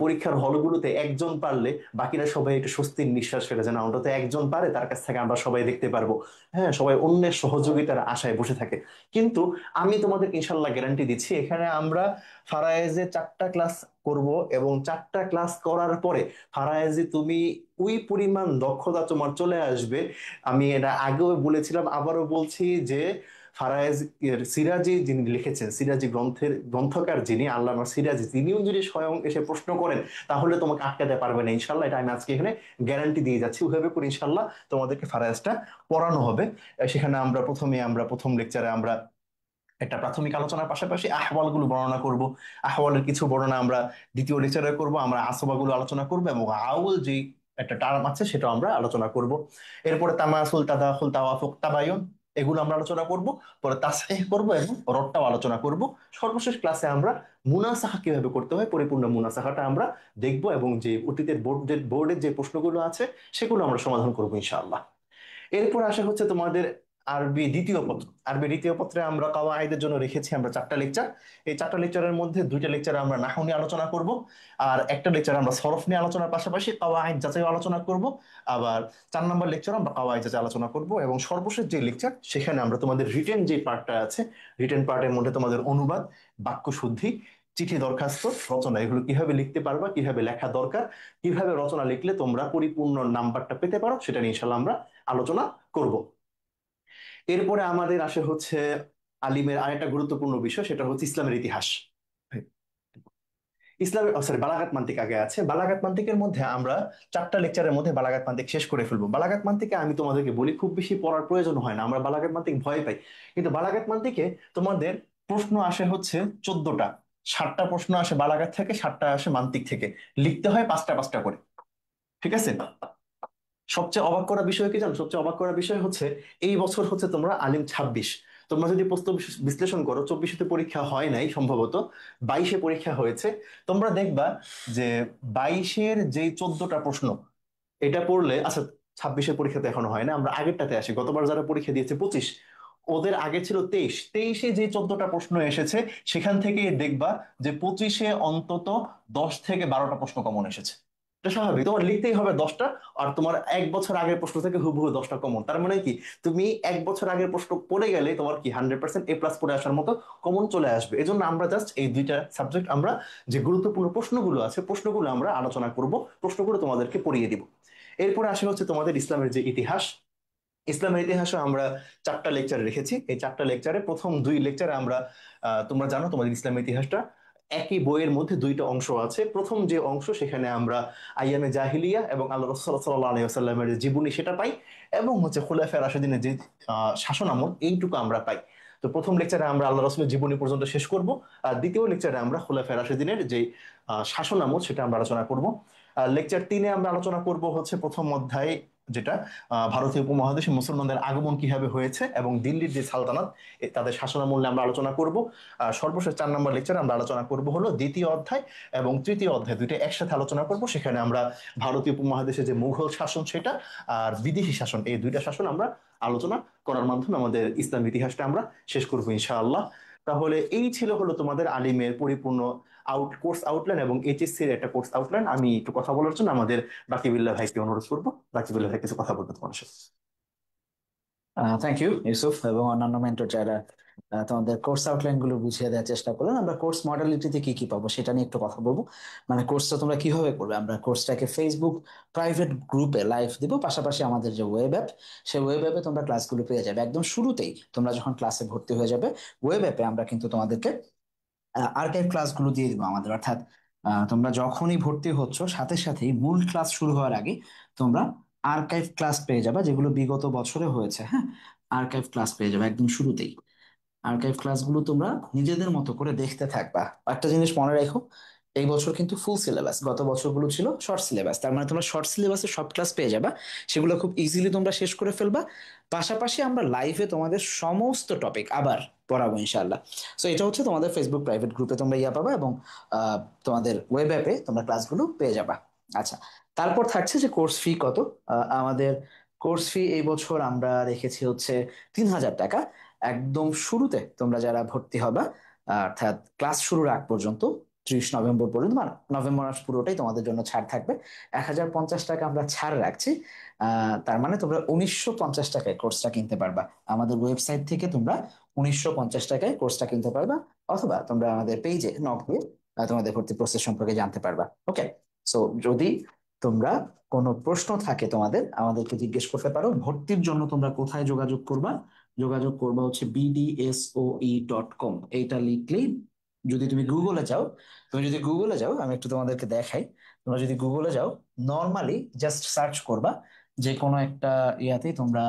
পরীক্ষার হলগুলোতে একজন পারলে বাকিরা সবাই একটু স্বস্তির নিঃশ্বাস ফেলে, যেন অন্তত একজন পারে, তার কাছ থেকে আমরা সবাই দেখতে পারবো। হ্যাঁ, সবাই অন্যের সহযোগিতার আশায় বসে থাকে। কিন্তু আমি তোমাদের ইনশাল্লাহ গ্যারান্টি দিচ্ছি, এখানে আমরা ফারায়েজে 4টা ক্লাস করব, এবং 4টা ক্লাস করার পরে ফারায়েজে তুমি ওই পরিমাণ দক্ষতা তোমার চলে আসবে। আমি এটা আগেও বলেছিলাম, আবারও বলছি যে ফারায়েজ সিরাজি যিনি লিখেছেন, সিরাজি গ্রন্থকার যিনি আল্লামা সিরাজি, তিনিও যদি স্বয়ং এসে প্রশ্ন করেন তাহলে তোমাকে আটকাতে পারবে না ইনশাল্লাহ। এটা আমি আজকে এখানে গ্যারান্টি দিয়ে যাচ্ছি। ওইভাবে করে ইনশাল্লাহ তোমাদেরকে ফারায়েজটা পড়ানো হবে। সেখানে আমরা প্রথম লেকচারে আমরা একটা প্রাথমিক আলোচনার পাশাপাশি আহওয়ালগুলো বর্ণনা করব। আহওয়ালের কিছু বর্ণনা আমরা দ্বিতীয় লেকচারে করব। আমরা আসবাগুলো আলোচনা করব, এবং আউল যে একটা টার্ম আছে সেটা আমরা আলোচনা করব। এরপরে তামাসুল, তাদাখুল, তাওয়াফুক, তাবায়ুন, এগুলো আমরা আলোচনা করব। পরে তাসহিহ করব এবং রদটাও আলোচনা করব। সর্বশেষ ক্লাসে আমরা মুনাসাহা কিভাবে করতে হয়, পরিপূর্ণ মুনাসাহাটা আমরা দেখব, এবং যে অতীতের বোর্ডের যে প্রশ্নগুলো আছে সেগুলো আমরা সমাধান করবো ইনশাআল্লাহ। এরপর আসা হচ্ছে তোমাদের আরবি দ্বিতীয় পত্রে আমরা কাওয়াইদের জন্য রেখেছি আমরা 4টা লেকচার। এই 4টা লেকচারের মধ্যে 2টা লেকচার আমরা নাহউ নিয়ে আলোচনা করব, আর একটা লেকচার আমরা সরফ নিয়ে আলোচনার পাশাপাশি কাওয়াইদ যাচাই আলোচনা করব। আবার 4 নম্বর লেকচার আমরা কাওয়াইদ যাচাই আলোচনা করব, এবং সর্বশেষ যে লেকচার সেখানে আমরা তোমাদের রিটেন যে পার্টটা আছে, রিটেন পার্টের মধ্যে তোমাদের অনুবাদ, বাক্য শুদ্ধি, চিঠি, দরখাস্ত, রচনা, এগুলো কিভাবে লিখতে পারবা, কিভাবে লেখা দরকার, কিভাবে রচনা লিখলে তোমরা পরিপূর্ণ নাম্বারটা পেতে পারো, সেটা নিয়ে ইনশাল্লাহ আমরা আলোচনা করব। এরপরে আমাদের আসে হচ্ছে আলিমের আরেকটা গুরুত্বপূর্ণ বিষয়, সেটা হচ্ছে ইসলামের ইতিহাস। বালাগাত মান্তিক আগে আছে। বালাগাত মান্তিকের মধ্যে আমরা 4টা লেকচারের মধ্যে বালাগাত মান্তিক শেষ করে ফেলবো। বালাগাত মান্তিকে আমি তোমাদেরকে বলি, খুব বেশি পড়ার প্রয়োজন হয় না, আমরা বালাগাত মান্তিক ভয় পাই, কিন্তু বালাগাত মান্তিকে তোমাদের প্রশ্ন আসে হচ্ছে 14টা। 7টা প্রশ্ন আসে বালাগাত থেকে, 7টা আসে মান্তিক থেকে, লিখতে হয় 5টা 5টা করে। ঠিক আছে। সবচেয়ে অবাক করা বিষয় কি জানো? সবচেয়ে অবাক করা বিষয় হচ্ছে এই বছর হচ্ছে তোমরা আলিম 26, তোমরা যদি প্রশ্ন বিশ্লেষণ করো, 24-এ পরীক্ষা হয় নাই সম্ভবত, 22-এ পরীক্ষা হয়েছে। তোমরা দেখবা যে 22-এর যে 14টা প্রশ্ন, এটা পড়লে, আচ্ছা 26-এর পরীক্ষাতে এখনো হয় না, আমরা আগেরটাতে আসি। গতবার যারা পরীক্ষা দিয়েছে 25, ওদের আগে ছিল 23। 23-এ যে 14টা প্রশ্ন এসেছে সেখান থেকে দেখবা যে 25-এ অন্তত 10 থেকে 12টা প্রশ্ন কমন এসেছে। এটা স্বাভাবিক, তোমার লিখতেই হবে 10টা, আর তোমার 1 বছর আগের প্রশ্ন থেকে হুবহু 10টা কমন। তার মানে কি, তুমি 1 বছর আগের প্রশ্ন পড়ে গেলে তোমার কি 100% A+ পড়ে আসার মতো কমন চলে আসবে। এজন্য আমরা জাস্ট এই 2টা সাবজেক্ট, আমরা যে গুরুত্বপূর্ণ প্রশ্নগুলো আছে প্রশ্নগুলো আমরা আলোচনা করব, প্রশ্নগুলো তোমাদেরকে পড়িয়ে দিব। এরপরে আসে হচ্ছে তোমাদের ইসলামের যে ইতিহাস। ইসলামের ইতিহাসে আমরা 4টা লেকচার রেখেছি। এই 4টা লেকচারে প্রথম 2 লেকচারে আমরা তোমরা জানো তোমাদের ইসলামের ইতিহাসটা একই বইয়ের মধ্যে 2টা অংশ আছে। প্রথম যে অংশ, সেখানে আমরা আইয়ামে জাহিলিয়া এবং আল্লাহ রাসূল সাল্লাল্লাহু আলাইহি ওয়াসাল্লামের যে জীবনী সেটা পাই, এবং হচ্ছে খুলাফায়ে রাশিদিনের যে শাসন আমল, এইটুকু আমরা পাই। তো প্রথম লেকচারে আমরা আল্লাহ রাসূলের জীবনী পর্যন্ত শেষ করব, আর দ্বিতীয় লেকচারে আমরা খুলাফায়ে রাশিদিনের যে শাসন আমল সেটা আমরা আলোচনা করব। লেকচার 3-এ আমরা আলোচনা করব হচ্ছে প্রথম অধ্যায়, যেটা ভারতীয় উপমহাদেশে মুসলমানদের আগমন কিভাবে হয়েছে এবং দিল্লির যে সালতানাত, তাদের শাসনামলে আমরা আলোচনা করব। আর সর্বশেষ 4 নম্বর লেকচারে আমরা আলোচনা করব হলো দ্বিতীয় অধ্যায় এবং তৃতীয় অধ্যায়, 2টা একসাথে আলোচনা করব। সেখানে আমরা ভারতীয় উপমহাদেশে যে মুঘল শাসন সেটা আর বিদেশি শাসন, এই 2টা শাসন আমরা আলোচনা করার মাধ্যমে আমাদের ইসলাম ইতিহাসটা আমরা শেষ করবো ইনশাআল্লাহ। তাহলে এই ছিল হলো তোমাদের আলিমের পরিপূর্ণ কোর্স আউটলাইন এবং এইচএসসির একটা কোর্স আউটলাইন। আমি একটু কথা বলার জন্য আমাদের রাকিবুল্লাহ ভাইকে অনুরোধ করবো। রাকিবুল্লাহ ভাই কিছু কথা বলবো তোমার সাথে। থ্যাংক ইউ ইউসুফ এবং অন্যান্য মেন্টর যারা তোমাদের কোর্স আউটলাইন গুলো বুঝিয়ে দেওয়ার চেষ্টা করলেন। আমরা কোর্স মডালিটিতে কি কি পাবো সেটা নিয়ে একটু কথা বলবো। মানে কোর্সটা তোমরা কিভাবে করবে, আমরা কোর্সটাকে ফেসবুক প্রাইভেট গ্রুপে লাইভ দিব, পাশাপাশি আমাদের যে ওয়েব অ্যাপ, সেই ওয়েব অ্যাপে তোমরা ক্লাসগুলো পেয়ে যাবে। একদম শুরুতেই তোমরা যখন ক্লাসে ভর্তি হয়ে যাবে, ওয়েব অ্যাপে আমরা কিন্তু তোমাদেরকে আর্কাইভ ক্লাসগুলো দিয়ে দিব আমাদের। অর্থাৎ তোমরা যখনই ভর্তি হচ্ছ সাথে সাথেই মূল ক্লাস শুরু হওয়ার আগে তোমরা আর্কাইভ ক্লাস পেয়ে যাবে, যেগুলো বিগত বছরে হয়েছে। হ্যাঁ, আর্কাইভ ক্লাস পেয়ে যাবে একদম শুরুতেই। আর্কাইভ ক্লাসগুলো তোমরা নিজেদের মতো করে দেখতে থাকবা। একটা জিনিস মনে রাখো, এই বছর কিন্তু ফুল সিলেবাস, গত বছরগুলো ছিল শর্ট সিলেবাস। তার মানে তোমরা শর্ট সিলেবাসে সব ক্লাস পেয়ে যাবা, সেগুলো খুব ইজিলি তোমরা শেষ করে ফেলবা। পাশাপাশি আমরা লাইভে তোমাদের সমস্ত টপিক আবার পড়াবো ইনশাআল্লাহ। সো এটা হচ্ছে তোমাদের ফেসবুক প্রাইভেট গ্রুপে তোমরা পাবা, এবং তোমাদের ওয়েব অ্যাপে তোমরা ক্লাসগুলো পেয়ে যাবা। আচ্ছা, তারপর থাকছে যে কোর্স ফি কত। আমাদের কোর্স ফি এই বছর আমরা রেখেছি হচ্ছে 3,000 টাকা। একদম শুরুতে তোমরা যারা ভর্তি হবা, অর্থাৎ ক্লাস শুরুর আগ পর্যন্ত 30 নভেম্বর পর্যন্ত, মানে নভেম্বর মাস পুরোটাই তোমাদের জন্য ছাড় থাকবে। 1,050 টাকা আমরা ছাড় রাখছি। তার মানে তোমরা 1,950 টাকায় কোর্সটা কিনতে পারবা। আমাদের ওয়েবসাইট থেকে তোমরা 1,950 টাকায় কোর্সটা কিনতে পারবা, অথবা তোমরা আমাদের পেজে নক দিয়ে তোমাদের ভর্তি প্রসেস সম্পর্কে জানতে পারবা। ওকে, সো যদি তোমরা কোনো প্রশ্ন থাকে তোমাদের, আমাদেরকে জিজ্ঞেস করতে পারো। ভর্তির জন্য তোমরা কোথায় যোগাযোগ করবা? যোগাযোগ করবা হচ্ছে bdsoe.com, এইটা লিখলেই, যদি তুমি গুগলে যাও, আমি একটু তোমাদেরকে দেখাই। তোমরা যদি গুগলে যাও, নর্মালি জাস্ট সার্চ করবা যে কোনো একটা ইয়াতেই তোমরা,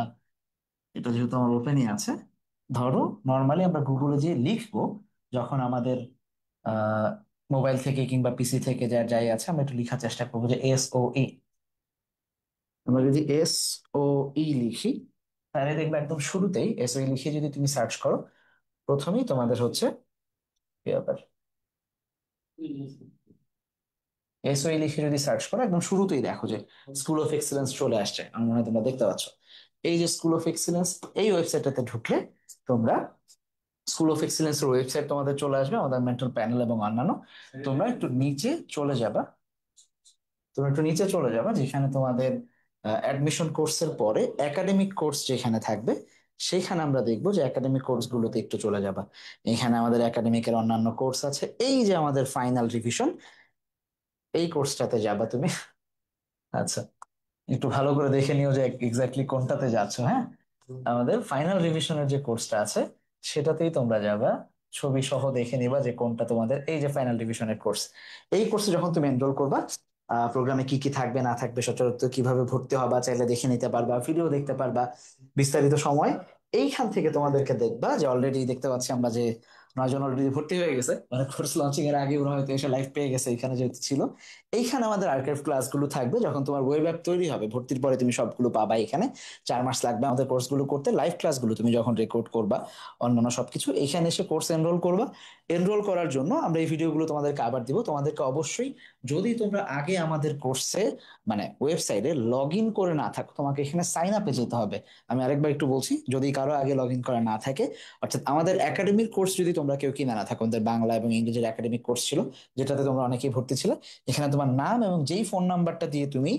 এটা যেহেতু আমার ওপেনই আছে, ধরো নর্মালি আমরা গুগলে যে লিখবো, যখন আমাদের আহ মোবাইল থেকে কিংবা পিসি থেকে যা যাই আছে, আমরা একটু লেখার চেষ্টা করবো যে SOE। আমরা যদি SOE লিখি, তাহলে দেখবে একদম শুরুতেই SOE লিখে যদি তুমি সার্চ করো, প্রথমেই তোমাদের হচ্ছে কি ব্যাপার, SOE লিখে যদি সার্চ করো, একদম শুরুতেই দেখো যে স্কুল অফ এক্সেলেন্স চলে আসছে। আমার মনে হয় তোমরা দেখতে পাচ্ছ। এই যে স্কুল অফ এক্সেলেন্স, এই ওয়েবসাইটটাতে ঢুকলে তোমরা স্কুল অফ এক্সেলেন্স এর ওয়েবসাইট তোমাদের চলে আসবে, আমাদের মেন্টর প্যানেল এবং অন্যান্য। তোমরা একটু নিচে চলে যাবা, যেখানে তোমাদের অ্যাডমিশন কোর্সের পরে একাডেমিক কোর্স যেখানে থাকবে, সেইখানে আমরা দেখবো যে একাডেমিক কোর্স গুলোতে একটু চলে যাবা। এখানে আমাদের একাডেমিকের অন্যান্য কোর্স আছে। এই যে আমাদের ফাইনাল রিভিশন, এই কোর্সটাতে যাবা তুমি। আচ্ছা, একটু ভালো করে দেখে নিও যে এক্স্যাক্টলি কোনটাতে যাচ্ছ। হ্যাঁ, আমাদের ফাইনাল রিভিশনের যে কোর্সটা আছে সেটাতেই তোমরা যাবা। ছবি সহ দেখে নিবা যে কোনটা তোমাদের, এই যে ফাইনাল রিভিশনের কোর্স। এই কোর্সে যখন তুমি এনরোল করবা, প্রোগ্রামে কি কি থাকবে না থাকবে, সচরাচর কিভাবে ভর্তি হবা চাইলে দেখে নিতে পারবা, ভিডিও দেখতে পারবা বিস্তারিত সময়। এইখান থেকে তোমাদেরকে দেখবা যে অলরেডি দেখতে পাচ্ছি আমরা যে 9 জন অলরেডি ভর্তি হয়ে গেছে, মানে কোর্স লঞ্চিং এর আগে ওরা হয়তো এসে লাইভ পেয়ে গেছে এখানে যেহেতু ছিল। এইখানে আমাদের আর্কাইভ ক্লাসগুলো থাকবে। যখন তোমার ওয়েব অ্যাপ তৈরি হবে ভর্তির পরে, তুমি সবগুলো পাবা এখানে। 4 মাস লাগবে আমাদের কোর্সগুলো করতে। লাইভ ক্লাসগুলো তুমি যখন রেকর্ড করবা, অন্যান্য সবকিছু, এখানে এসে কোর্স এনরোল করবা। এনরোল করার জন্য আমরা এই ভিডিওগুলো তোমাদেরকে আবার দিব। তোমাদেরকে অবশ্যই, যদি তোমরা আগে আমাদের কোর্সে মানে ওয়েবসাইটে লগ ইন করে না থাকো, তোমাকে এখানে সাইন আপে যেতে হবে। আমি আরেকবার একটু বলছি, যদি কারো আগে লগ ইন করা না থাকে, অর্থাৎ আমাদের একাডেমিক কোর্স যদি তোমরা কেউ কিনা না থাকো, আমাদের বাংলা এবং ইংরেজির একাডেমিক কোর্স ছিল, যেটাতে তোমরা অনেকেই ভর্তি ছিল, এখানে তোমার নাম এবং যেই ফোন নাম্বারটা দিয়ে তুমি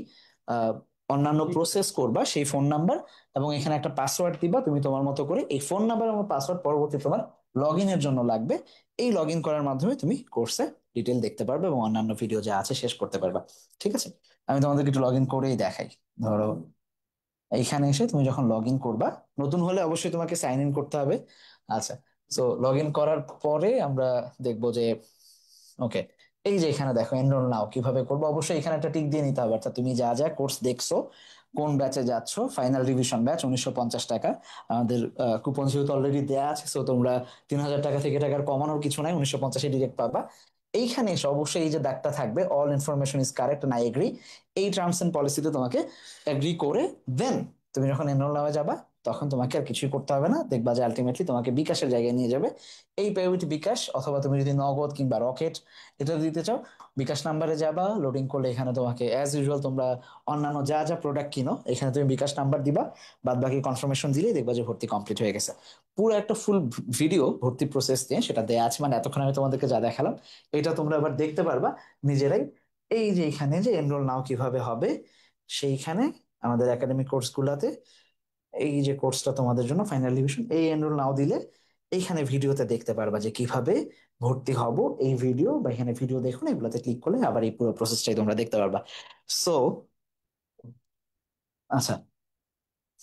আহ অন্যান্য প্রসেস করবা, সেই ফোন নাম্বার, এবং এখানে একটা পাসওয়ার্ড দিবা তুমি তোমার মতো করে। এই ফোন নাম্বার এবং পাসওয়ার্ড পরবর্তী তোমার লগ ইনের জন্য লাগবে। এই লগ ইন করার মাধ্যমে তুমি কোর্সে ডিটেল দেখতে পারবে এবং অন্যান্য ভিডিও যা আছে শেষ করতে পারবা। ঠিক আছে, আমি তোমাদেরকে একটু লগ ইন করেই দেখাই। ধরো এইখানে এসে তুমি যখন লগ ইন করবা, নতুন হলে অবশ্যই তোমাকে সাইন ইন করতে হবে। আচ্ছা, সো লগ ইন করার পরে আমরা দেখবো যে, ওকে, এই যে এখানে দেখো এনরোল নাও কিভাবে করবো। অবশ্যই এখানে একটা টিক দিয়ে নিতে হবে, অর্থাৎ তুমি যা যা কোর্স দেখছো, কোন ব্যাচে যাচ্ছ। ফাইনাল রিভিশন ব্যাচ 1,950 টাকা। আমাদের কুপন যেহেতু অলরেডি দেওয়া আছে, সো তোমরা 3,000 টাকা থেকে টাকার কমানোর কিছু নাই, 1,950 ডিরেক্ট পাবা। এইখানে এসে অবশ্যই এই যে দাগটা থাকবে, all information is correct and I agree, এই টার্মস এন্ড পলিসিতে তোমাকে এগ্রি করে দেন তুমি যখন এনরোল নামে যাবা, তখন তোমাকে আর কিছুই করতে হবে না। দেখবা যে আলটিমেটলি তোমাকে বিকাশের জায়গায় নিয়ে যাবে। এই পে উইথ বিকাশ, অথবা তুমি যদি নগদ কিংবা রকেট এটা দিতে চাও, বিকাশ নাম্বারে যাবা, লোডিং করলে এখানে তোমাকে অ্যাজ ইউজুয়াল তোমরা অন্যান্য যা যা প্রোডাক্ট কিনো, এখানে তুমি বিকাশ নাম্বার দিবা, বাদ বাকি কনফার্মেশন দিলেই দেখবা যে ভর্তি কমপ্লিট হয়ে গেছে। পুরো একটা ফুল ভিডিও ভর্তি প্রসেস নিয়ে সেটা দেয়া আছে, মানে এতক্ষণ আমি তোমাদেরকে যা দেখালাম এটা তোমরা আবার দেখতে পারবা নিজেরাই। এই যে এখানে যে এনরোল নাও কিভাবে হবে, সেইখানে আমাদের একাডেমিক কোর্স গুলাতে এই যে কোর্সটা তোমাদের জন্য ফাইনাল রিভিশন, এই এনরোল নাও দিলে এইখানে ভিডিওতে দেখতে পারবা যে কিভাবে ভর্তি হব। এই ভিডিও বা এখানে ভিডিও দেখুন, এগুলোতে ক্লিক করলে আবার এই পুরো প্রসেসটাই তোমরা দেখতে পারবা। সো আচ্ছা,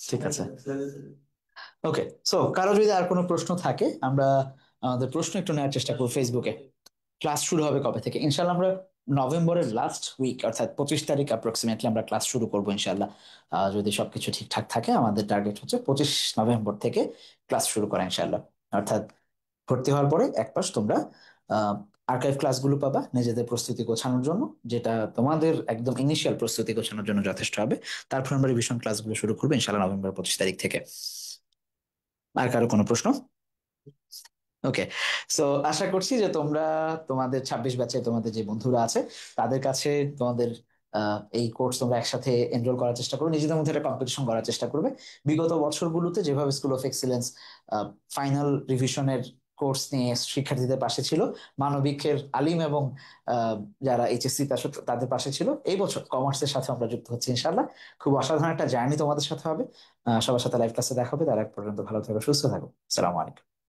ঠিক আছে, ওকে। সো কারো যদি আর কোনো প্রশ্ন থাকে, আমরা আমাদের প্রশ্ন একটু নেওয়ার চেষ্টা করবো ফেসবুকে। ক্লাস শুরু হবে কবে থেকে? ইনশাল্লাহ আমরা নভেম্বরের লাস্ট উইক অর্থাৎ 25 তারিখ অ্যাপ্রক্সিমেটলি আমরা ক্লাস শুরু করবো ইনশাল্লাহ। যদি সবকিছু ঠিকঠাক থাকে, আমাদের টার্গেট হচ্ছে 25 নভেম্বর থেকে ক্লাস শুরু করা ইনশাল্লাহ। অর্থাৎ ভর্তি হওয়ার পরে এক মাস তোমরা আর্কাইভ ক্লাসগুলো পাবা নিজেদের প্রস্তুতি গোছানোর জন্য, যেটা তোমাদের একদম ইনিশিয়াল প্রস্তুতি গোছানোর জন্য যথেষ্ট হবে। তারপর আমরা রিভিশন ক্লাসগুলো শুরু করবো ইনশাল্লাহ নভেম্বর 25 তারিখ থেকে। আর কারো কোনো প্রশ্ন? ওকে। সো আশা করছি যে তোমরা তোমাদের 26 ব্যাচে তোমাদের যে বন্ধুরা আছে তাদের কাছে তোমাদের এই কোর্স তোমরা একসাথে এনরোল করার চেষ্টা করবে, নিজেদের মধ্যে একটা কম্পিটিশন করার চেষ্টা করবে। বিগত বছরগুলোতে যেভাবে স্কুল অফ এক্সিলেন্স ফাইনাল রিভিশনের কোর্স নিয়ে শিক্ষার্থীদের পাশে ছিল, মানবিকের আলিম এবং যারা এইচএসসি তাদের পাশে ছিল, এই বছর কমার্সের সাথে আমরা যুক্ত হচ্ছি ইনশাল্লাহ। খুব অসাধারণ একটা জার্নি তোমাদের সাথে হবে। সবার সাথে লাইভ ক্লাসে দেখা হবে। তার এক পর্যন্ত ভালো থাকো, সুস্থ থাকো। আসসালামু আলাইকুম।